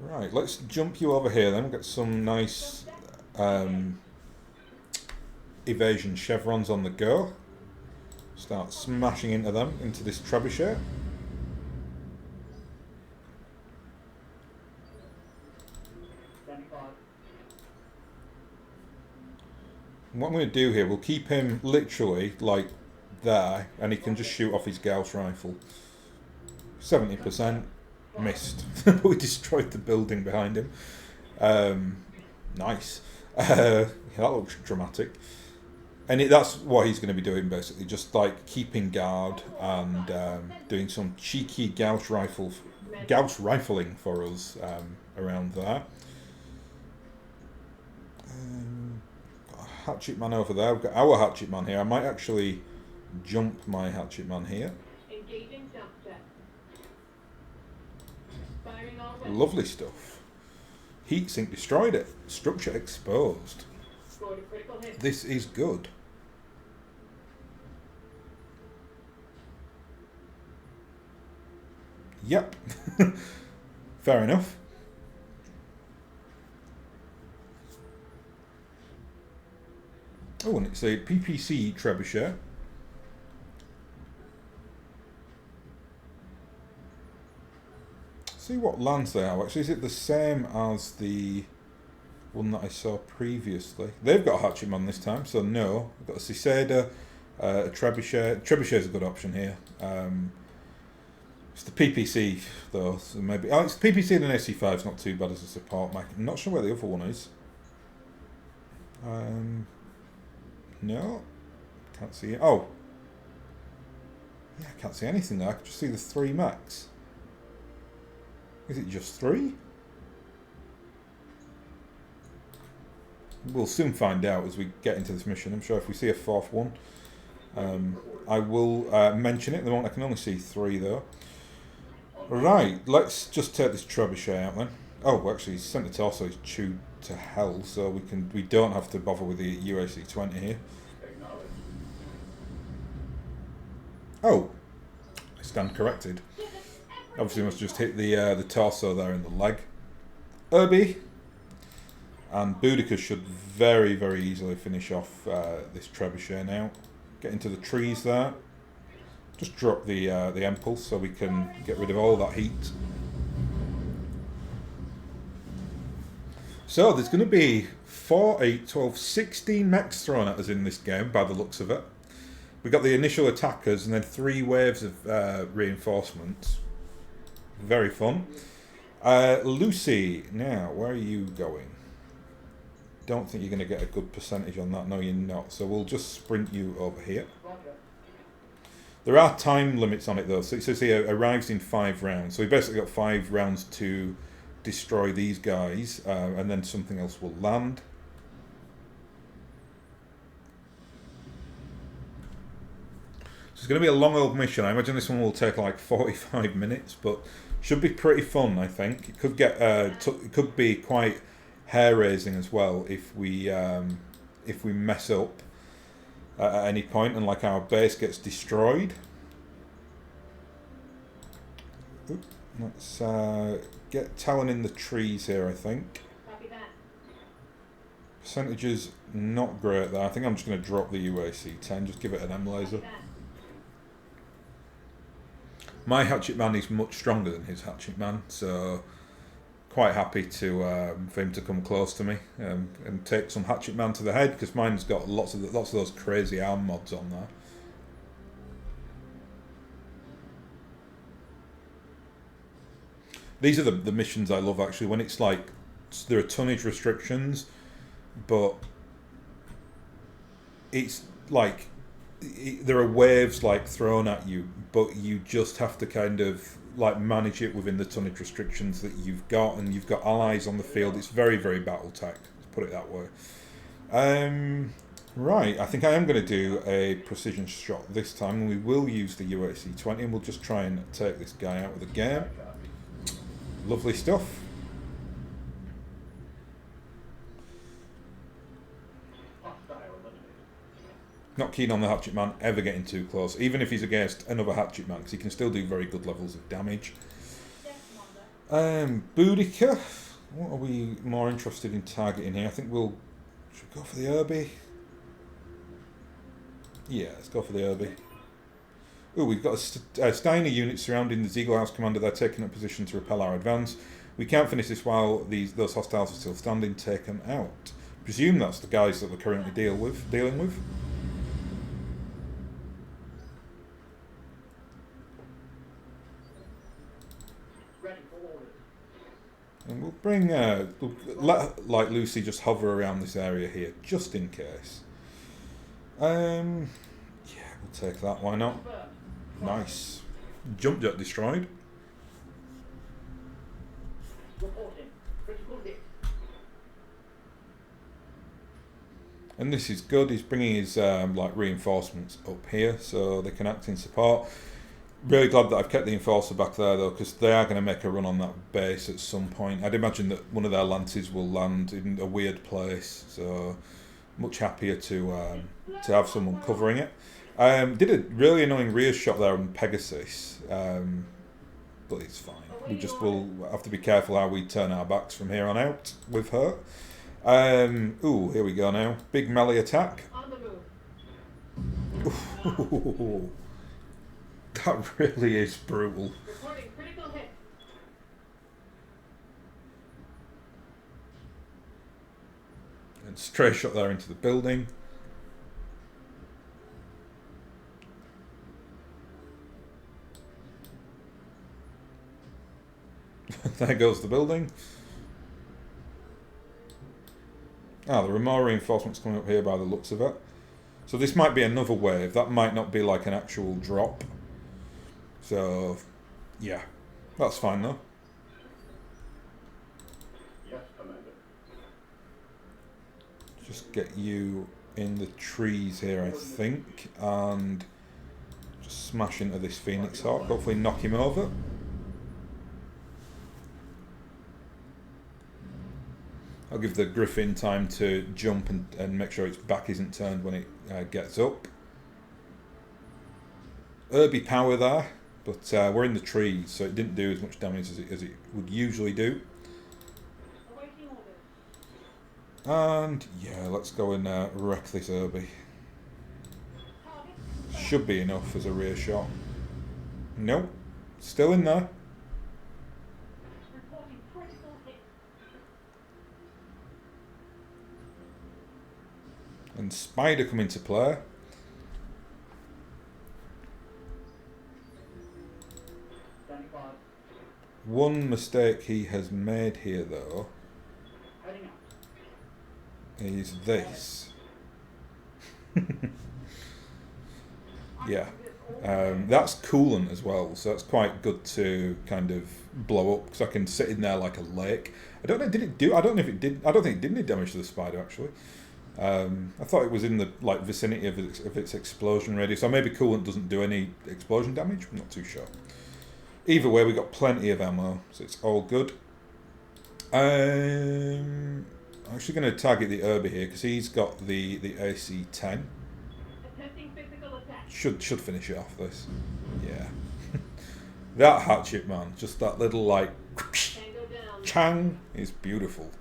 Right, let's jump you over here then. We'll get some nice evasion chevrons on the go. Start smashing into them, into this trebuchet. What I'm going to do here, we'll keep him literally like there, and he can just shoot off his Gauss rifle. 70% missed. We destroyed the building behind him. Nice. That looks dramatic. And that's what he's going to be doing basically, just like keeping guard and doing some cheeky Gauss rifling for us around there. Got a hatchet man over there. We've got our hatchet man here. I might actually jump my hatchet man here. Engaging self-check. Firing all weapons. Lovely stuff. Heat sink destroyed it. Structure exposed. Scored a critical hit. This is good. Yep. Fair enough. Oh, and it's a PPC trebuchet. See what lands they are. Actually, is it the same as the one that I saw previously? They've got a hatchet man this time, so no. We've got a Cicada, a trebuchet. Trebuchet is a good option here. It's the PPC though, so maybe. Oh, it's PPC and an AC5 is not too bad as a support mech. I'm not sure where the other one is. No, can't see it. Oh, yeah, I can't see anything there. I can just see the 3 mechs. Is it just 3? We'll soon find out as we get into this mission. I'm sure if we see a 4th one, I will mention it. At the moment I can only see 3 though. Right, let's just take this trebuchet out then. Oh, actually, centre torso is chewed to hell, so we don't have to bother with the UAC-20 here. Oh, I stand corrected. Obviously, must just hit the torso there in the leg. Irby and Boudica should very, very easily finish off this trebuchet now. Get into the trees there. Just drop the impulse so we can get rid of all that heat. So there's going to be 4, 8, 12, 16 mechs thrown at us in this game by the looks of it. We've got the initial attackers and then 3 waves of reinforcements. Very fun. Lucy, now where are you going? Don't think you're going to get a good percentage on that. No, you're not. So we'll just sprint you over here. There are time limits on it though, so it says here arrives in 5 rounds. So we basically got 5 rounds to destroy these guys, and then something else will land. So it's going to be a long old mission. I imagine this one will take like 45 minutes, but should be pretty fun. I think it could get it could be quite hair raising as well if we mess up at any point and like our base gets destroyed. Oop, let's get Talon in the trees here, I think. Copy that. Percentages not great there. I think I'm just going to drop the UAC-10, just give it an M laser. My hatchet man is much stronger than his hatchet man, so quite happy to for him to come close to me and take some hatchet man to the head, because mine's got lots of those crazy arm mods on there. These are the missions I love actually, when it's like there are tonnage restrictions, but it's like there are waves like thrown at you, but you just have to kind of like manage it within the tonnage restrictions that you've got, and you've got allies on the field. It's very, very BattleTech, let's put it that way. Right, I think I am going to do a precision shot this time, and we will use the UAC-20, and we'll just try and take this guy out of the game. Lovely stuff. Not keen on the hatchet man ever getting too close, even if he's against another hatchet man, because he can still do very good levels of damage. Boudica, what are we more interested in targeting here? I think should we go for the Irby? Yeah, let's go for the Irby. Oh, we've got a Steiner unit surrounding the Ziegelhaus commander. They're taking up position to repel our advance. We can't finish this while those hostiles are still standing. Take them out. Presume that's the guys that we're currently dealing with. And we'll bring, we'll let like Lucy just hover around this area here, just in case. Yeah, we'll take that. Why not? Confirmed. Nice. Jump jet destroyed. Reporting. Critical hit. And this is good. He's bringing his like reinforcements up here so they can act in support. Really glad that I've kept the enforcer back there though, because they are going to make a run on that base at some point. I'd imagine that one of their lances will land in a weird place, so much happier to have someone covering it. Did a really annoying rear shot there on Pegasus, but it's fine. We just will have to be careful how we turn our backs from here on out with her. Ooh, here we go now. Big melee attack. On the move. Ooh, that really is brutal. Reporting critical hit. And stray shot there into the building. There goes the building. Ah, there are more reinforcements coming up here by the looks of it. So this might be another wave. That might not be like an actual drop. So, yeah. That's fine though. Yes, Commander. Just get you in the trees here, I think. And just smash into this Phoenix Hawk. Hopefully knock him over. I'll give the Griffin time to jump and make sure its back isn't turned when it gets up. Irby power there, but we're in the trees, so it didn't do as much damage as it would usually do. Awaiting orders. And yeah, let's go and wreck this Irby. Target. Should be enough as a rear shot. Nope, still in there. Reporting critical hit. And Spider come into play. Standing by. One mistake he has made here though Heading out. is this. Yeah. That's coolant as well, so that's quite good to kind of blow up because I can sit in there like a lake. I don't know, did it do? I don't know if it did. I don't think it did any damage to the spider actually. I thought it was in the like vicinity of its explosion radius, so maybe coolant doesn't do any explosion damage. I'm not too sure. Either way, we got plenty of ammo, so it's all good. I'm actually going to target the Irby here because he's got the AC-10. Attempting physical attack. Should finish it off this. Yeah. That hatchet, man, just that little like Tango down. chang is beautiful.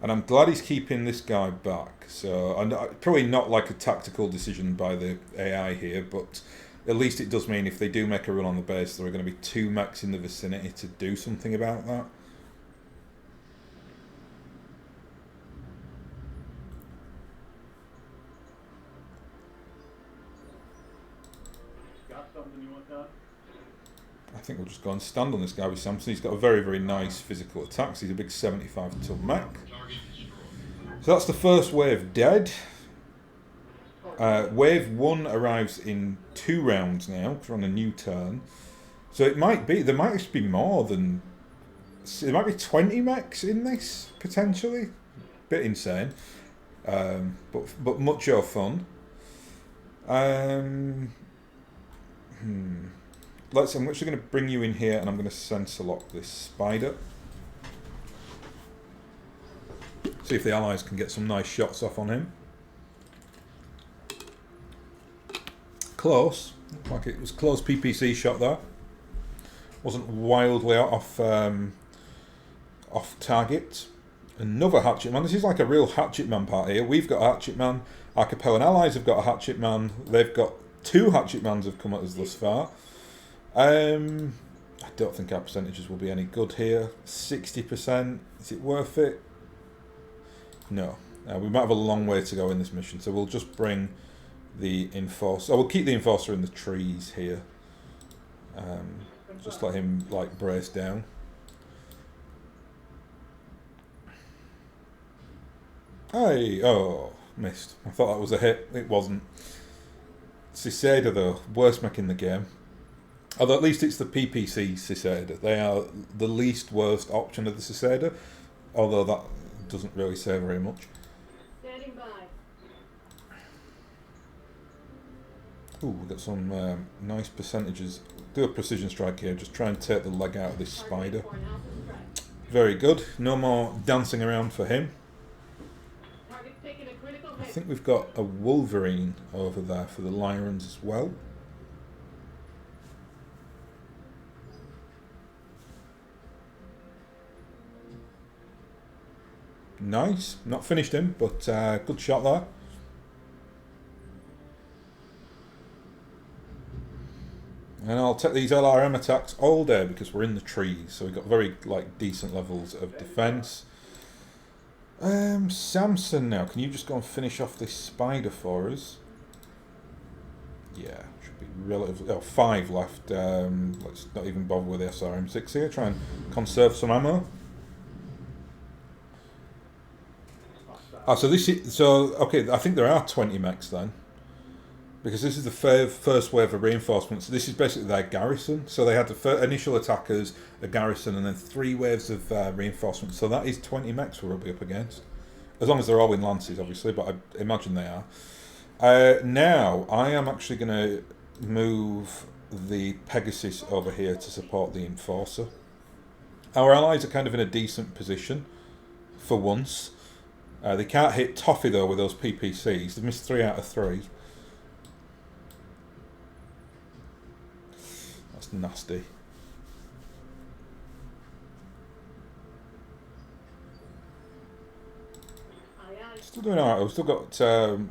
And I'm glad he's keeping this guy back. So, and probably not like a tactical decision by the AI here, but at least it does mean if they do make a run on the base, there are going to be 2 mechs in the vicinity to do something about that. Got something you want done? I think we'll just go and stand on this guy with Samson. He's got a very, very nice physical attack. So he's a big 75-ton mech. So that's the first wave dead. Wave 1 arrives in 2 rounds now, because we're on a new turn. So it might be, there might be more than, there might be 20 mechs in this, potentially. Bit insane. But much more fun. I'm actually going to bring you in here and I'm going to sensor lock this spider. See if the allies can get some nice shots off on him. Close. Looked like it was close PPC shot there. Wasn't wildly off target. Another hatchet man. This is like a real hatchet man part here. We've got a hatchet man. Our Capellan allies have got a hatchet man. They've got 2 hatchet mans have come at us thus far. I don't think our percentages will be any good here. 60%. Is it worth it? No. We might have a long way to go in this mission, so we'll just bring the enforcer. Oh, we'll keep the enforcer in the trees here. Just let him like brace down. Hey, oh, missed. I thought that was a hit. It wasn't. Cicada, though, worst mech in the game. Although at least it's the PPC Cicada. They are the least worst option of the Cicada. Although that doesn't really say very much. Standing by. Ooh, we've got some nice percentages. Do a precision strike here. Just try and take the leg out of this spider. For an alpha strike. Very good. No more dancing around for him. Target's taking a critical I hit. think we've got a Wolverine over there for the Lyrans as well. Nice. Not finished him, but good shot there. And I'll take these LRM attacks all day because we're in the trees, so we've got very decent levels of defence. Samson now, can you just go and finish off this spider for us? Yeah, should be relatively... Oh, 5 left. Let's not even bother with the SRM6 here. Try and conserve some ammo. Ah, so this is... So, okay, I think there are 20 mechs then. Because this is the first wave of reinforcements. This is basically their garrison. So they had the initial attackers, a garrison, and then 3 waves of reinforcements. So that is 20 mechs we'll be up against. As long as they're all in lances, obviously, but I imagine they are. Now, I am actually going to move the Pegasus over here to support the Enforcer. Our allies are kind of in a decent position, for once. They can't hit Toffee, though, with those PPCs. They've missed 3 out of 3. That's nasty. Still doing alright. We've still got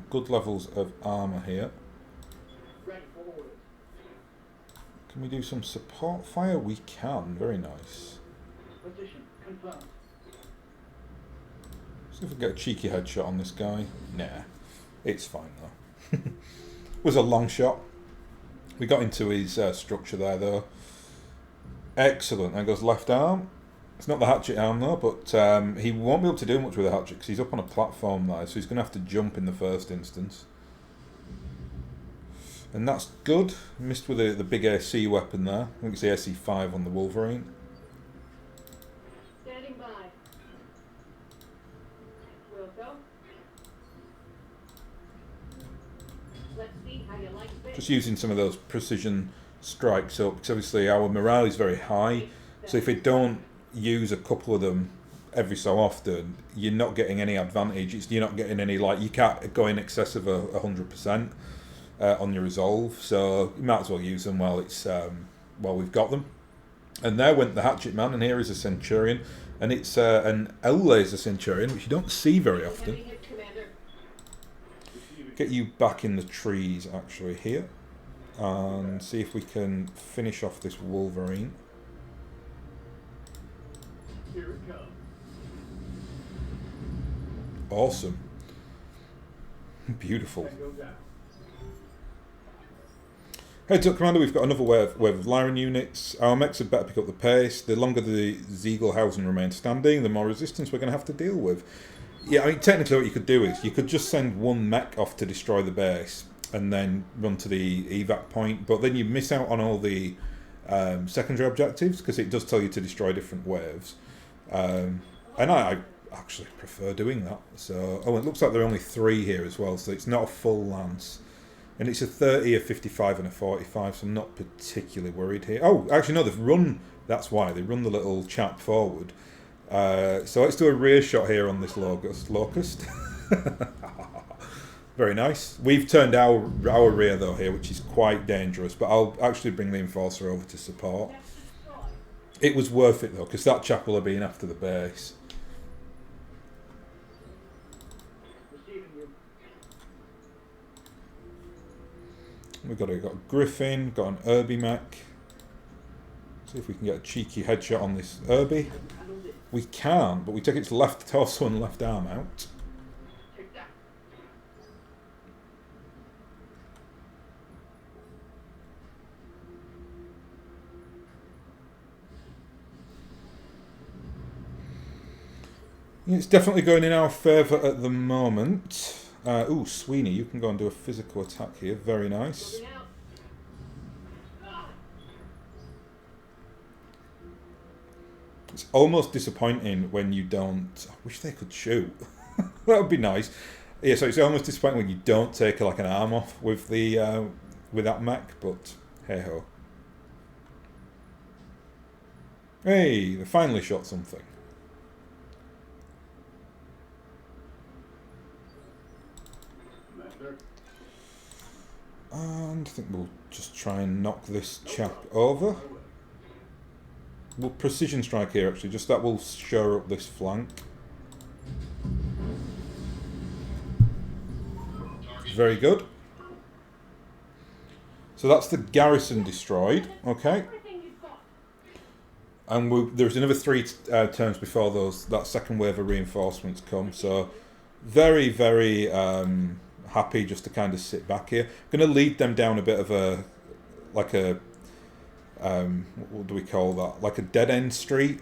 good levels of armour here. Ready for orders. Can we do some support fire? We can. Very nice. Position confirmed. See if we can get a cheeky headshot on this guy. Nah. It's fine though. Was a long shot. We got into his structure there though. Excellent. There goes left arm. It's not the hatchet arm though, but he won't be able to do much with the hatchet because he's up on a platform there, so he's going to have to jump in the first instance. And that's good. Missed with the big AC weapon there. I think it's the AC5 on the Wolverine. Standing by. We'll go. Let's see how you like this. Just using some of those precision strikes up, because obviously our morale is very high, so if we don't use a couple of them every so often, you're not getting any advantage. You're not getting any, you can't go in excess of 100% on your resolve, so you might as well use them while it's while we've got them. And there went the hatchet man, and here is a Centurion, and it's an L-laser Centurion, which you don't see very often. Heavy hit, Commander. Get you back in the trees actually here, and see if we can finish off this Wolverine. Here it comes. Awesome. Beautiful. Tango down. Heads up, Commander, we've got another wave of Lyran units. Our mechs had better pick up the pace. The longer the Ziegelhausen remains standing, the more resistance we're going to have to deal with. Yeah, I mean, technically what you could do is you could just send one mech off to destroy the base and then run to the evac point, but then you miss out on all the secondary objectives because it does tell you to destroy different waves. And I actually prefer doing that. So, oh, it looks like there are only 3 here as well, so it's not a full lance. And it's a 30, a 55 and a 45, so I'm not particularly worried here. Oh, actually no, they've run, that's why, they run the little chap forward. So let's do a rear shot here on this Locust. Very nice. We've turned our rear though here, which is quite dangerous, but I'll actually bring the Enforcer over to support. It was worth it though, because that chap will have been after the base. Receiving you. We've got a Griffin, got an Irby mech. See if we can get a cheeky headshot on this Irby. Handle this. We can, but we take its left torso and left arm out. Take that. It's definitely going in our favour at the moment. Ooh, Sweeney, you can go and do a physical attack here. Very nice. Moving out. Ah! It's almost disappointing when you don't... I wish they could shoot. That would be nice. Yeah, so it's almost disappointing when you don't take like an arm off with the with that mech, but hey ho. Hey, they finally shot something. Commander. And I think we'll just try and knock this chap over. We'll precision strike here actually, just that will shore up this flank. Very good. So that's the garrison destroyed, okay. Everything you've got. And there's another 3 turns before that second wave of reinforcements come, so very, very happy just to kind of sit back here. I'm going to lead them down a bit of a, like a, what do we call that? Like a dead end street.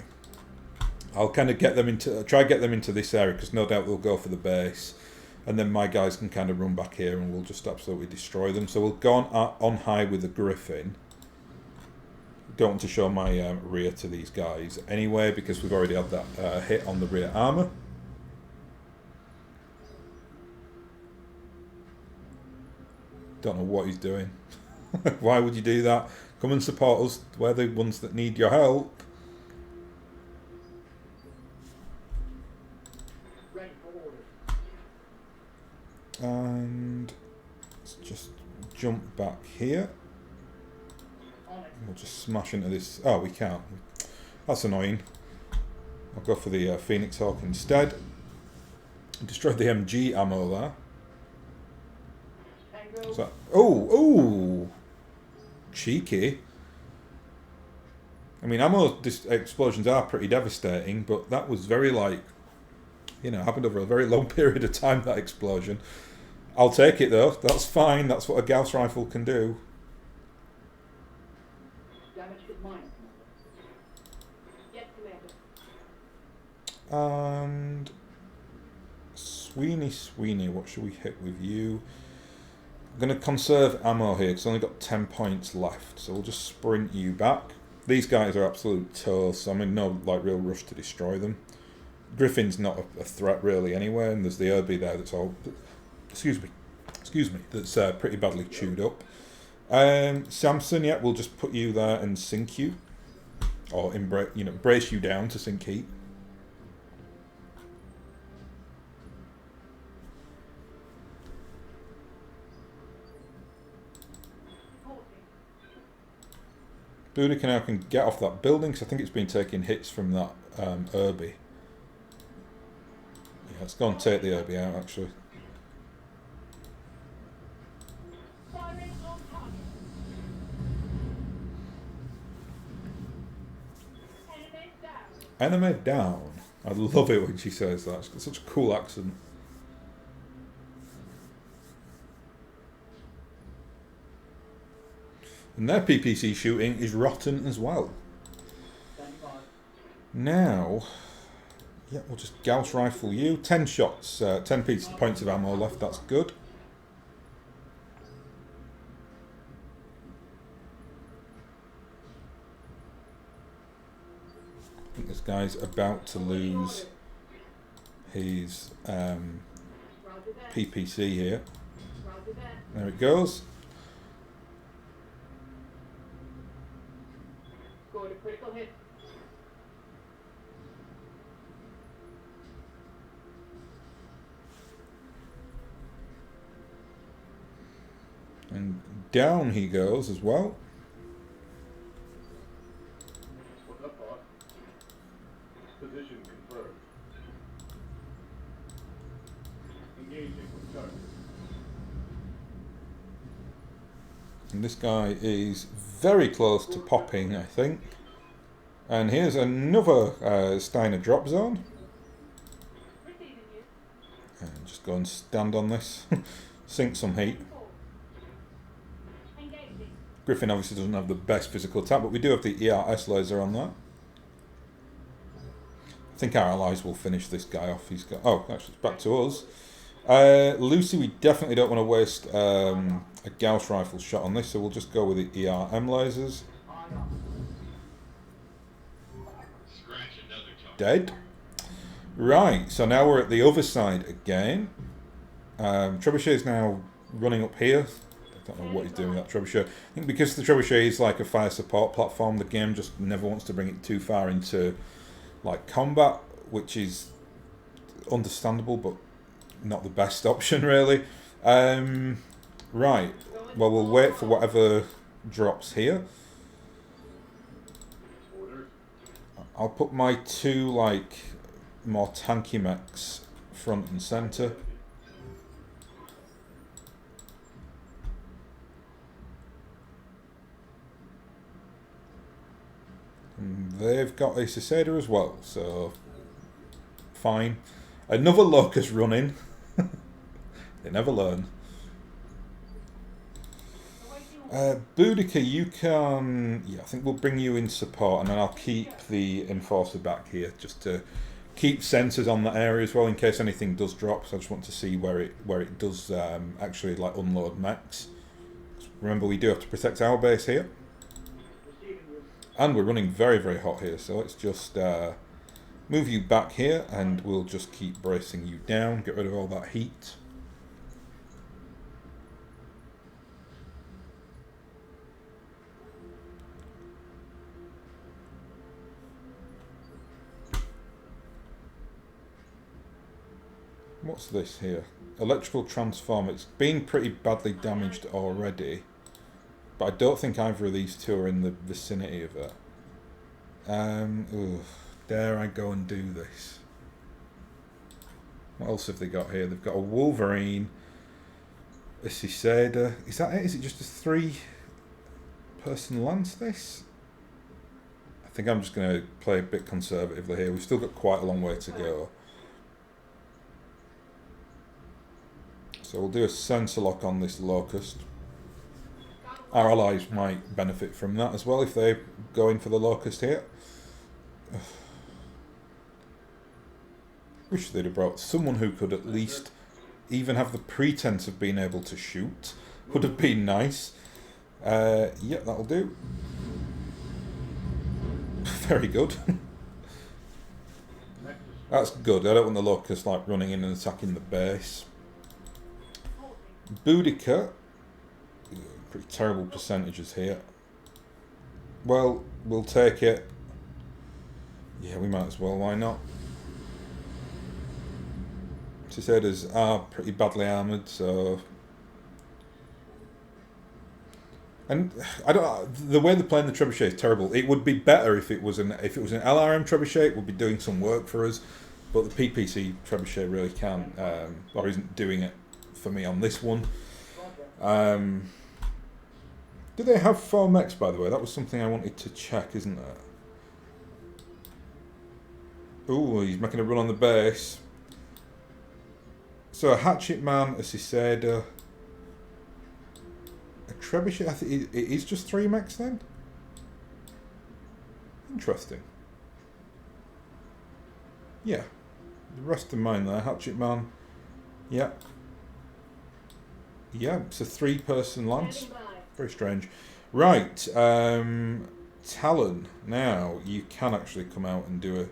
I'll kind of get them into, try to get them into this area because no doubt they'll go for the base. And then my guys can kind of run back here and we'll just absolutely destroy them. So we'll go on high with the Griffin. Don't want to show my rear to these guys anyway because we've already had that hit on the rear armour. Don't know what he's doing. Why would you do that? Come and support us. We're the ones that need your help. Ready for orders. And let's just jump back here. On it. We'll just smash into this. Oh, we can't. That's annoying. I'll go for the Phoenix Hawk instead. Destroyed the MG ammo there. Tango. Is that... Oh! Cheeky. I mean, ammo explosions are pretty devastating, but that was very, like, you know, happened over a very long period of time, that explosion. I'll take it, though. That's fine. That's what a Gauss rifle can do. Damage is mine, Commander. Yes, Commander. And Sweeney, what should we hit with you? I'm going to conserve ammo here because I've only got 10 points left, so we'll just sprint you back. These guys are absolute toast, so I'm in no like real rush to destroy them. Griffin's not a threat really anyway, and there's the Irby there that's all, excuse me, that's pretty badly chewed up. Samson, yeah, we'll just put you there and sink you, or brace you down to sink heat. Boudica now can get off that building because I think it's been taking hits from that Irby. Yeah, let's go and take the Irby out actually. Firing on target. Enemy down. Enemy down. I love it when she says that. She's got such a cool accent. And their PPC shooting is rotten as well. Standing by. Now, yeah, we'll just Gauss rifle you. 10 shots, 10 points of ammo left. That's good. I think this guy's about to lose his Roger that. PPC here. Roger that. There it goes. Scored a critical hit. And down he goes as well. What's up, boss? Position confirmed. Engaging with target. And this guy is very close to popping, I think. And here's another Steiner drop zone. Receiving you. And just go and stand on this. Sink some heat. Engaging. Griffin obviously doesn't have the best physical attack, but we do have the ERS laser on that. I think our allies will finish this guy off. He's got... Oh, actually, it's back to us. Lucy, we definitely don't want to waste a Gauss rifle shot on this, so we'll just go with the ERM lasers. Dead. Right, so now we're at the other side again. Trebuchet is now running up here. I don't know what he's doing with that trebuchet. I think because the trebuchet is like a fire support platform, the game just never wants to bring it too far into like combat, which is understandable, but not the best option really. Right, well we'll wait for whatever drops here. I'll put my two like more tanky mechs front and centre. And they've got a Cicada as well, so fine. Another Locust running. They never learn. Boudica, you can... Yeah, I think we'll bring you in support, and then I'll keep the Enforcer back here, just to keep sensors on that area as well, in case anything does drop. So I just want to see where it does actually like unload mechs. Remember, we do have to protect our base here. And we're running very, very hot here, so let's just move you back here, and we'll just keep bracing you down, get rid of all that heat. What's this here? Electrical transformer. It's been pretty badly damaged already, but I don't think either of these two are in the vicinity of it. Dare I go and do this? What else have they got here? They've got a Wolverine, a Cicada. Is that it? Is it just a 3-person lance, this? I think I'm just going to play a bit conservatively here. We've still got quite a long way to go. So we'll do a sensor lock on this Locust. Our allies might benefit from that as well if they go in for the Locust here. Wish they'd have brought someone who could at least even have the pretense of being able to shoot. Would have been nice. Yeah, that'll do. Very good. That's good. I don't want the Locust like running in and attacking the base. Boudica. Pretty terrible percentages here. Well, we'll take it. Yeah, we might as well, why not? Cicadas are pretty badly armoured, so... And I don't. The way they're playing the trebuchet is terrible. It would be better if it was an LRM trebuchet. It would be doing some work for us, but the PPC trebuchet really can't, or isn't doing it for me on this one. Do they have 4 mechs, by the way? That was something I wanted to check, isn't it? Ooh, he's making a run on the base. So a Hatchet Man, a Cicada, a Trebuchet. I think it is just 3 mechs then. Interesting. Yeah, the rest of mine there. Hatchet Man. Yeah. Yeah, it's a 3-person lance. Very strange. Right, Talon. Now, you can actually come out and do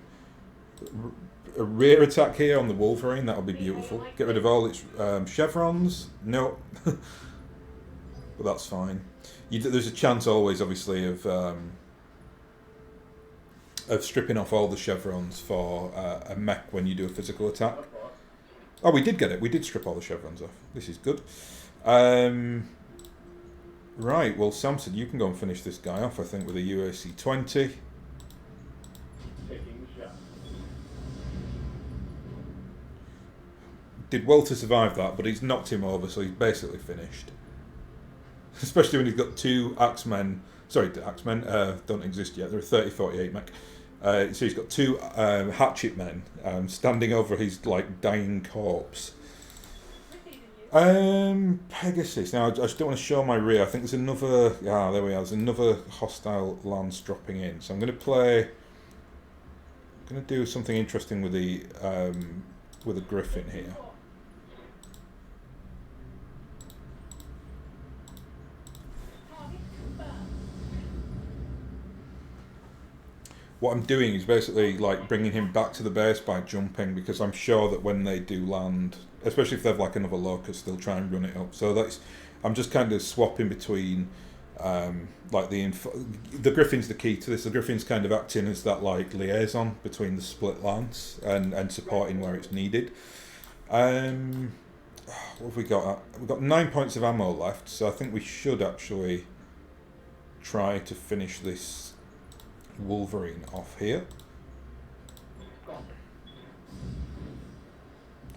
a rear attack here on the Wolverine. That'll be beautiful. Get rid of all its chevrons. No. But that's fine. There's a chance always, obviously, of stripping off all the chevrons for a mech when you do a physical attack. Oh, we did get it. We did strip all the chevrons off. This is good. Right, well, Samson, you can go and finish this guy off, I think, with a UAC 20. Taking the shot. Did well to survive that, but he's knocked him over, so he's basically finished. Especially when he's got 2 Axemen. Sorry, the Axemen don't exist yet. They're a 3048 mech. So he's got 2 Hatchet Men standing over his like dying corpse. Pegasus. Now I just don't want to show my rear. I think there's another. Ah, there we are. There's another hostile lance dropping in. So I'm going to play. I'm going to do something interesting with the Griffin here. what I'm doing is basically like bringing him back to the base by jumping, because I'm sure that when they do land, especially if they have like another locust, they'll try and run it up. So I'm just kind of swapping between like the Griffin's the key to this. The Griffin's kind of acting as that like liaison between the split lance and supporting where it's needed. What have we got? We've got 9 points of ammo left, so I think we should actually try to finish this Wolverine off here.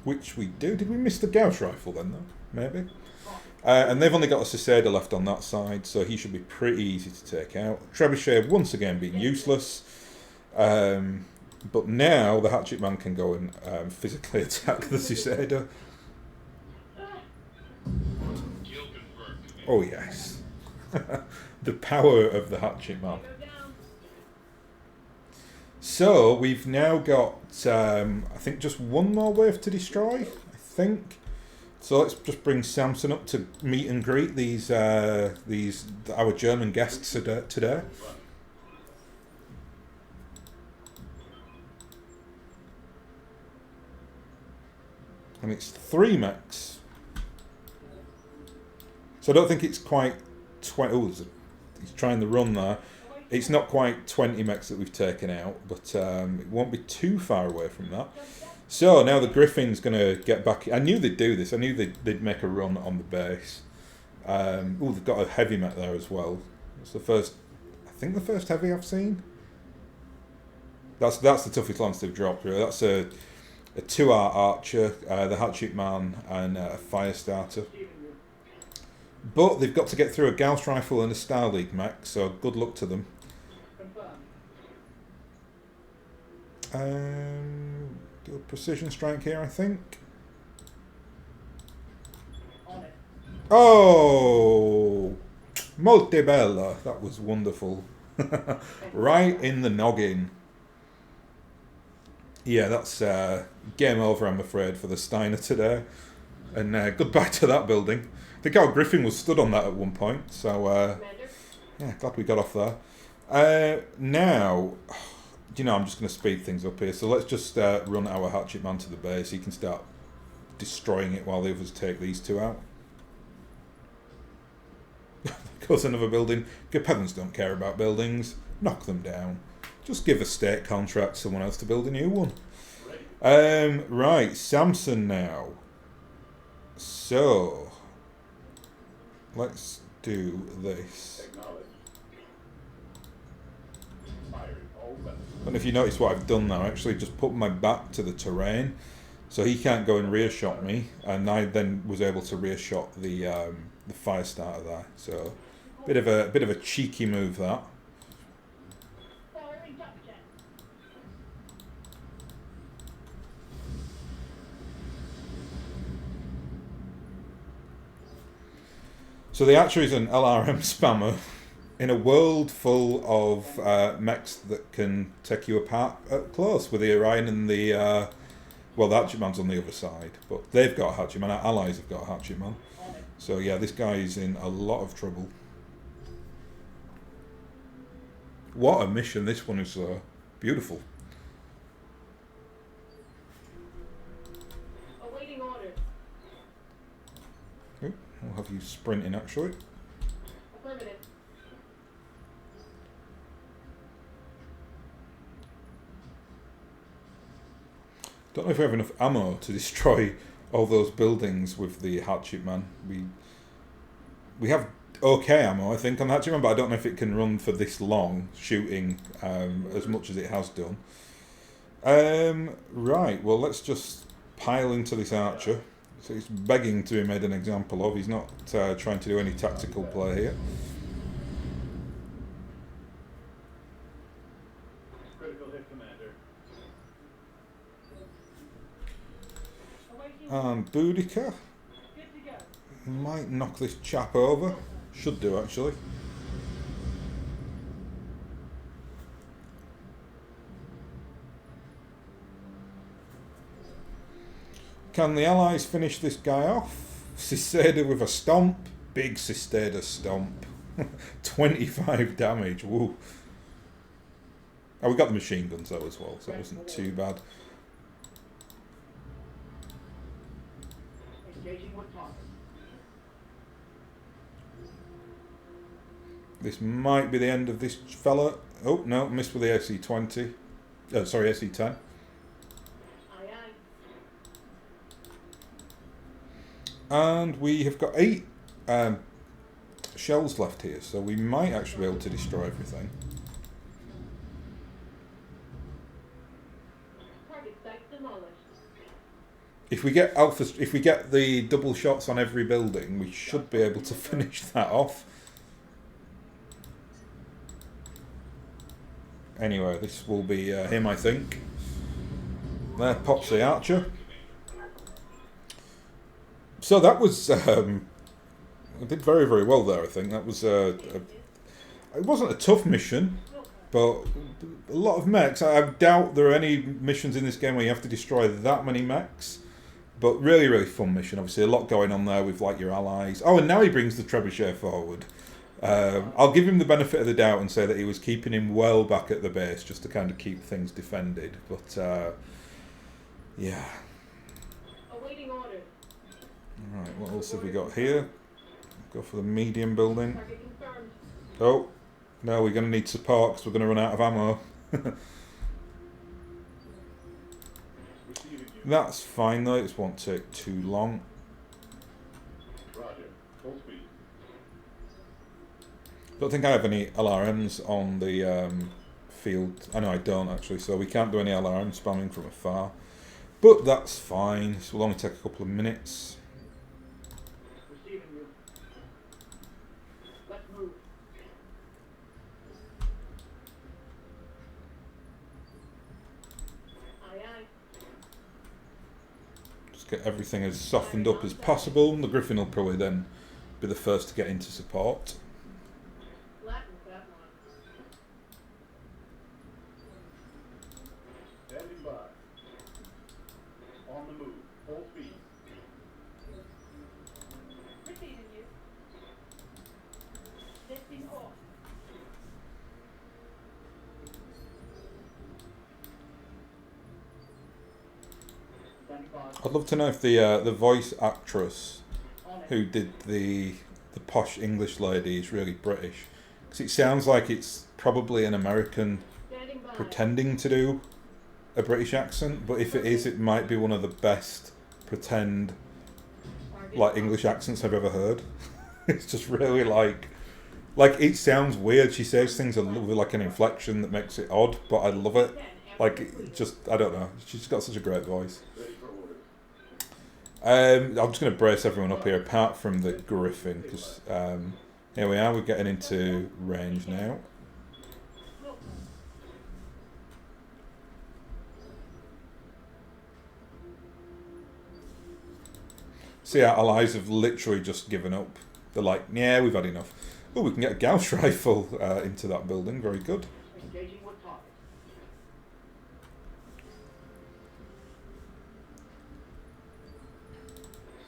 Which we do. Did we miss the Gauss rifle then, though? Maybe. And they've only got a Cicada left on that side, so he should be pretty easy to take out. Trebuchet once again being useless. But now the Hatchet Man can go and physically attack the Cicada. Oh yes. The power of the Hatchet Man. So we've now got, I think, just one more wave to destroy, I think. So let's just bring Samson up to meet and greet these our German guests today. And it's 3 mechs. So I don't think it's quite 20. Oh, he's trying the run there. It's not quite 20 mechs that we've taken out, but it won't be too far away from that. So now the Griffin's going to get back. I knew they'd do this. I knew they'd make a run on the base. Oh, they've got a heavy mech there as well. It's the first, I think the first heavy I've seen. That's the toughest lance they've dropped, really. That's a 2-art archer, the Hatchet Man, and a fire starter. But they've got to get through a Gauss rifle and a Star League mech, so good luck to them. Do a precision strike here, I think. Oh! Molto bella. That was wonderful. Right in the noggin. Yeah, that's game over, I'm afraid, for the Steiner today. And goodbye to that building. I think our Griffin was stood on that at one point, so yeah, glad we got off there. Now, you know, I'm just going to speed things up here, so let's just run our Hatchet Man to the base. He can start destroying it while the others take these two out. Of course, another building. Peasants don't care about buildings. Knock them down. Just give a state contract to someone else to build a new one. Right, Samson now. So let's do this. And if you notice what I've done now, I actually just put my back to the terrain, so he can't go and rear shot me, and I then was able to rear shot the fire starter there. So bit of a cheeky move that. So the Archer is an LRM spammer in a world full of mechs that can take you apart up close, with the Orion and the well, the Hatchet Man's on the other side, but they've got a Hatchet Man. Our allies have got a Hatchet Man. So yeah, this guy's in a lot of trouble. What a mission this one is, beautiful. Awaiting orders. Ooh, I'll have you sprinting actually. Affirmative. Don't know if we have enough ammo to destroy all those buildings with the Hatchet Man. We have okay ammo, I think, on the Hatchet Man, but I don't know if it can run for this long, shooting as much as it has done. Right, well, let's just pile into this Archer. So he's begging to be made an example of. He's not trying to do any tactical play here. Critical hit, Commander. And Boudica Good to go. might knock this chap over. Should do, actually. Can the Allies finish this guy off? Cicada with a stomp. Big Cicada stomp. 25 damage. Woo. Oh, we got the machine guns though as well, so it wasn't too bad. Engaging with target. This might be the end of this fella. Oh, no, missed with the AC-20. Sorry, AC-10. Aye, aye. And we have got 8 shells left here, so we might actually be able to destroy everything. Target site demolished. If we get the double shots on every building, we should be able to finish that off. Anyway, this will be him, I think. There pops the archer. So that was I did very, very well there. I think that was it wasn't a tough mission, but a lot of mechs. I doubt there are any missions in this game where you have to destroy that many mechs. But really, really fun mission. Obviously, a lot going on there with like your allies. Oh, and now he brings the trebuchet forward. I'll give him the benefit of the doubt and say that he was keeping him well back at the base just to kind of keep things defended. But yeah. Awaiting orders. Right, what else have we got here? Go for the medium building. Target confirmed. Oh, no, we're going to need support because we're going to run out of ammo. Receiving you. That's fine though, it won't take too long. Roger. Full speed. Don't think I have any LRMs on the field. I know I don't actually, so we can't do any LRM spamming from afar. But that's fine, this will only take a couple of minutes. Receiving you. Let's move. Aye, aye. Just get everything as softened up as possible. The Griffin will probably then be the first to get into support. Flattens that one. Standing by. On the move. Full speed. Receiving you. Lifting off. Standing by. I'd love to know if the voice actress On it. who did the posh English lady is really British. Because it sounds like it's probably an American Standing by. pretending to do a British accent, but if it is, it might be one of the best pretend Target like English accents I've ever heard. It's just really like it sounds weird. She says things with like an inflection that makes it odd, but I love it. Like it just I don't know. She's got such a great voice. Ready for orders. I'm just going to brace everyone up here, apart from the Griffin, because here we are. We're getting into range now. See, our allies have literally just given up. They're like, yeah, we've had enough. Oh, we can get a Gauss rifle into that building. Very good. Engaging with target.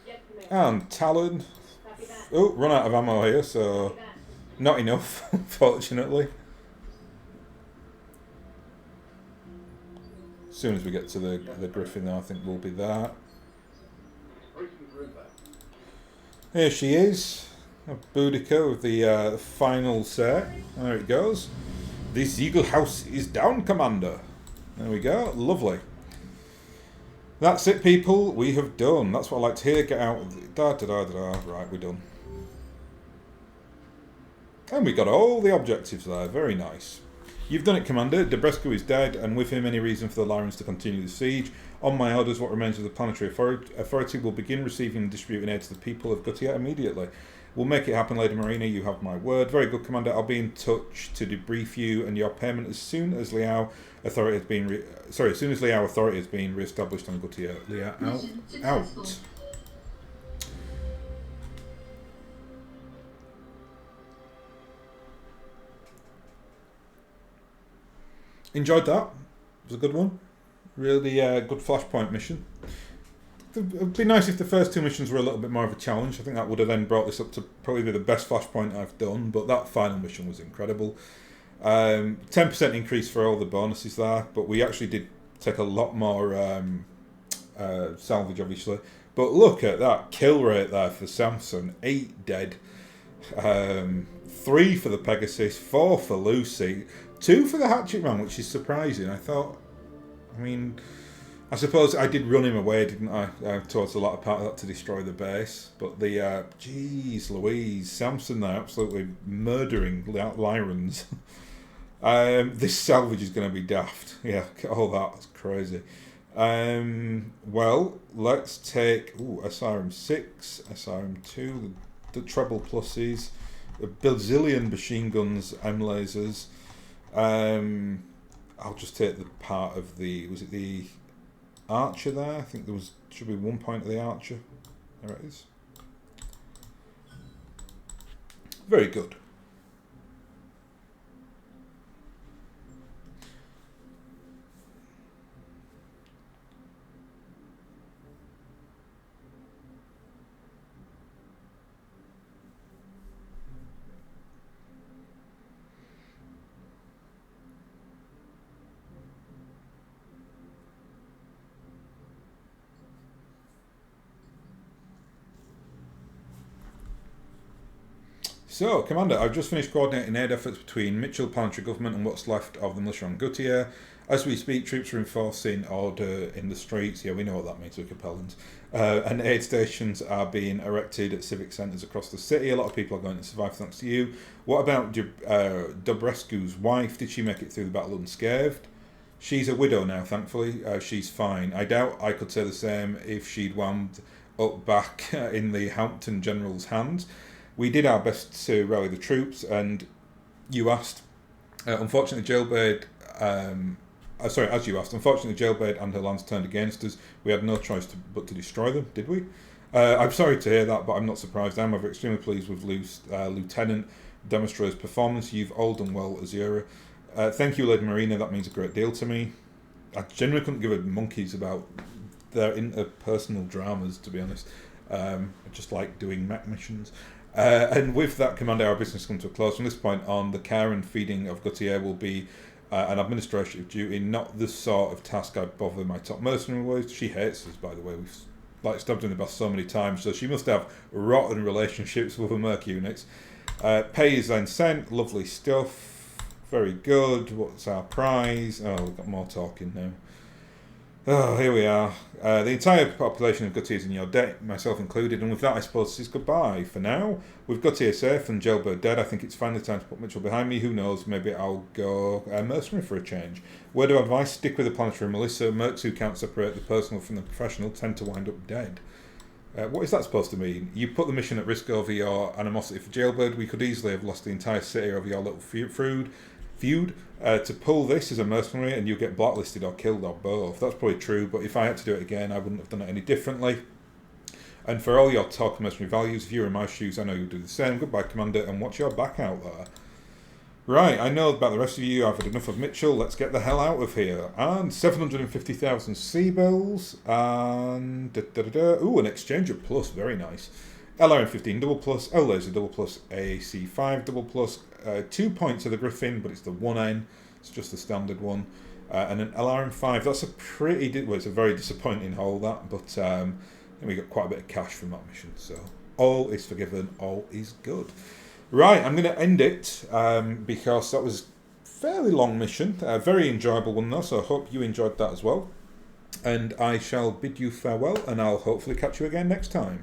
Yes, command. And Talon. Copy that. Oh, run out of ammo here, so Copy that. not enough, unfortunately. As soon as we get to the Griffin, though, I think we'll be there. Bracing for impact. Here she is, a Boudica with the final set. There it goes. The Siegel House is down, Commander. There we go, lovely. That's it, people. We have done. That's what I like to hear. Get out. Right, we're done. And we got all the objectives there. Very nice. You've done it, Commander. Debresco is dead, and with him any reason for the Lyrans to continue the siege. On my orders, what remains of the planetary authority will begin receiving and distributing aid to the people of Gutia immediately. We'll make it happen, Lady Marina. You have my word. Very good, Commander. I'll be in touch to debrief you and your payment as soon as Liao authority has been as soon as Liao authority has been re-established on Gutia. Liao Mission out. successful. Enjoyed that. It was a good one. Really good Flashpoint mission. It would be nice if the first two missions were a little bit more of a challenge. I think that would have then brought this up to probably be the best Flashpoint I've done, but that final mission was incredible. 10% increase for all the bonuses there, but we actually did take a lot more salvage, obviously. But look at that kill rate there for Samson. 8 dead. 3 for the Pegasus, 4 for Lucy, 2 for the Hatchet Man, which is surprising. I suppose I did run him away, didn't I, towards the latter part of that to destroy the base. But the, jeez Louise, Samson there absolutely murdering Lyrans. This salvage is going to be daft. Yeah, all that's crazy. Well, let's take SRM 6, SRM 2, the treble pluses, a bazillion machine guns, M lasers. I'll just take the part of was it the Archer there? I think there should be 1 point of the Archer. There it is. Very good. So, Commander, I've just finished coordinating aid efforts between Mitchell Planetary Government and what's left of the militia on Guttier. As we speak, troops are enforcing order in the streets. Yeah, we know what that means, we're Capellans. And aid stations are being erected at civic centres across the city. A lot of people are going to survive thanks to you. What about Dobrescu's wife? Did she make it through the battle unscathed? She's a widow now, thankfully. She's fine. I doubt I could say the same if she'd wound up back in the Hampton General's hands. We did our best to rally the troops, and you asked. Unfortunately, Jailbird. As you asked. Unfortunately, Jailbird and her lands turned against us. We had no choice but to destroy them, did we? I'm sorry to hear that, but I'm not surprised. I'm extremely pleased with Lieutenant Demonstrator's performance. You've all done well, Azura. Thank you, Lady Marina. That means a great deal to me. I genuinely couldn't give a monkeys about their interpersonal dramas, to be honest. I just like doing mech missions. And with that, Commander, our business comes to a close. From this point on, the care and feeding of Guttier will be an administrative duty, not the sort of task I bother my top mercenary with. She hates us, by the way. We've stabbed her in the back so many times, so she must have rotten relationships with her merc units. Pay is then sent. Lovely stuff. Very good. What's our prize? Oh, we've got more talking now. Oh, here we are. The entire population of Guttier is in your debt, myself included, and with that I suppose this is goodbye for now. With Guttier safe and Jailbird dead, I think it's finally time to put Mitchell behind me. Who knows, maybe I'll go mercenary for a change. Word of advice, stick with the planetary Melissa. Mercs who can't separate the personal from the professional tend to wind up dead. What is that supposed to mean? You put the mission at risk over your animosity for Jailbird. We could easily have lost the entire city over your little feud. To pull this as a mercenary and you'll get blacklisted or killed or both. That's probably true, but if I had to do it again, I wouldn't have done it any differently. And for all your talk mercenary values, if you were in my shoes, I know you'll do the same. Goodbye, Commander, and watch your back out there. Right, I know about the rest of you. I've had enough of Mitchell. Let's get the hell out of here. And 750,000 sea bills. And ooh, an exchanger plus, very nice. LRM 15 double plus, L laser double plus, AC5 double plus, 2 points of the Griffin, but it's the 1N, it's just the standard one, and an LRM 5. That's a it's a very disappointing haul, that, but we got quite a bit of cash from that mission, so all is forgiven, all is good. Right, I'm going to end it because that was a fairly long mission, a very enjoyable one though, so I hope you enjoyed that as well, and I shall bid you farewell, and I'll hopefully catch you again next time.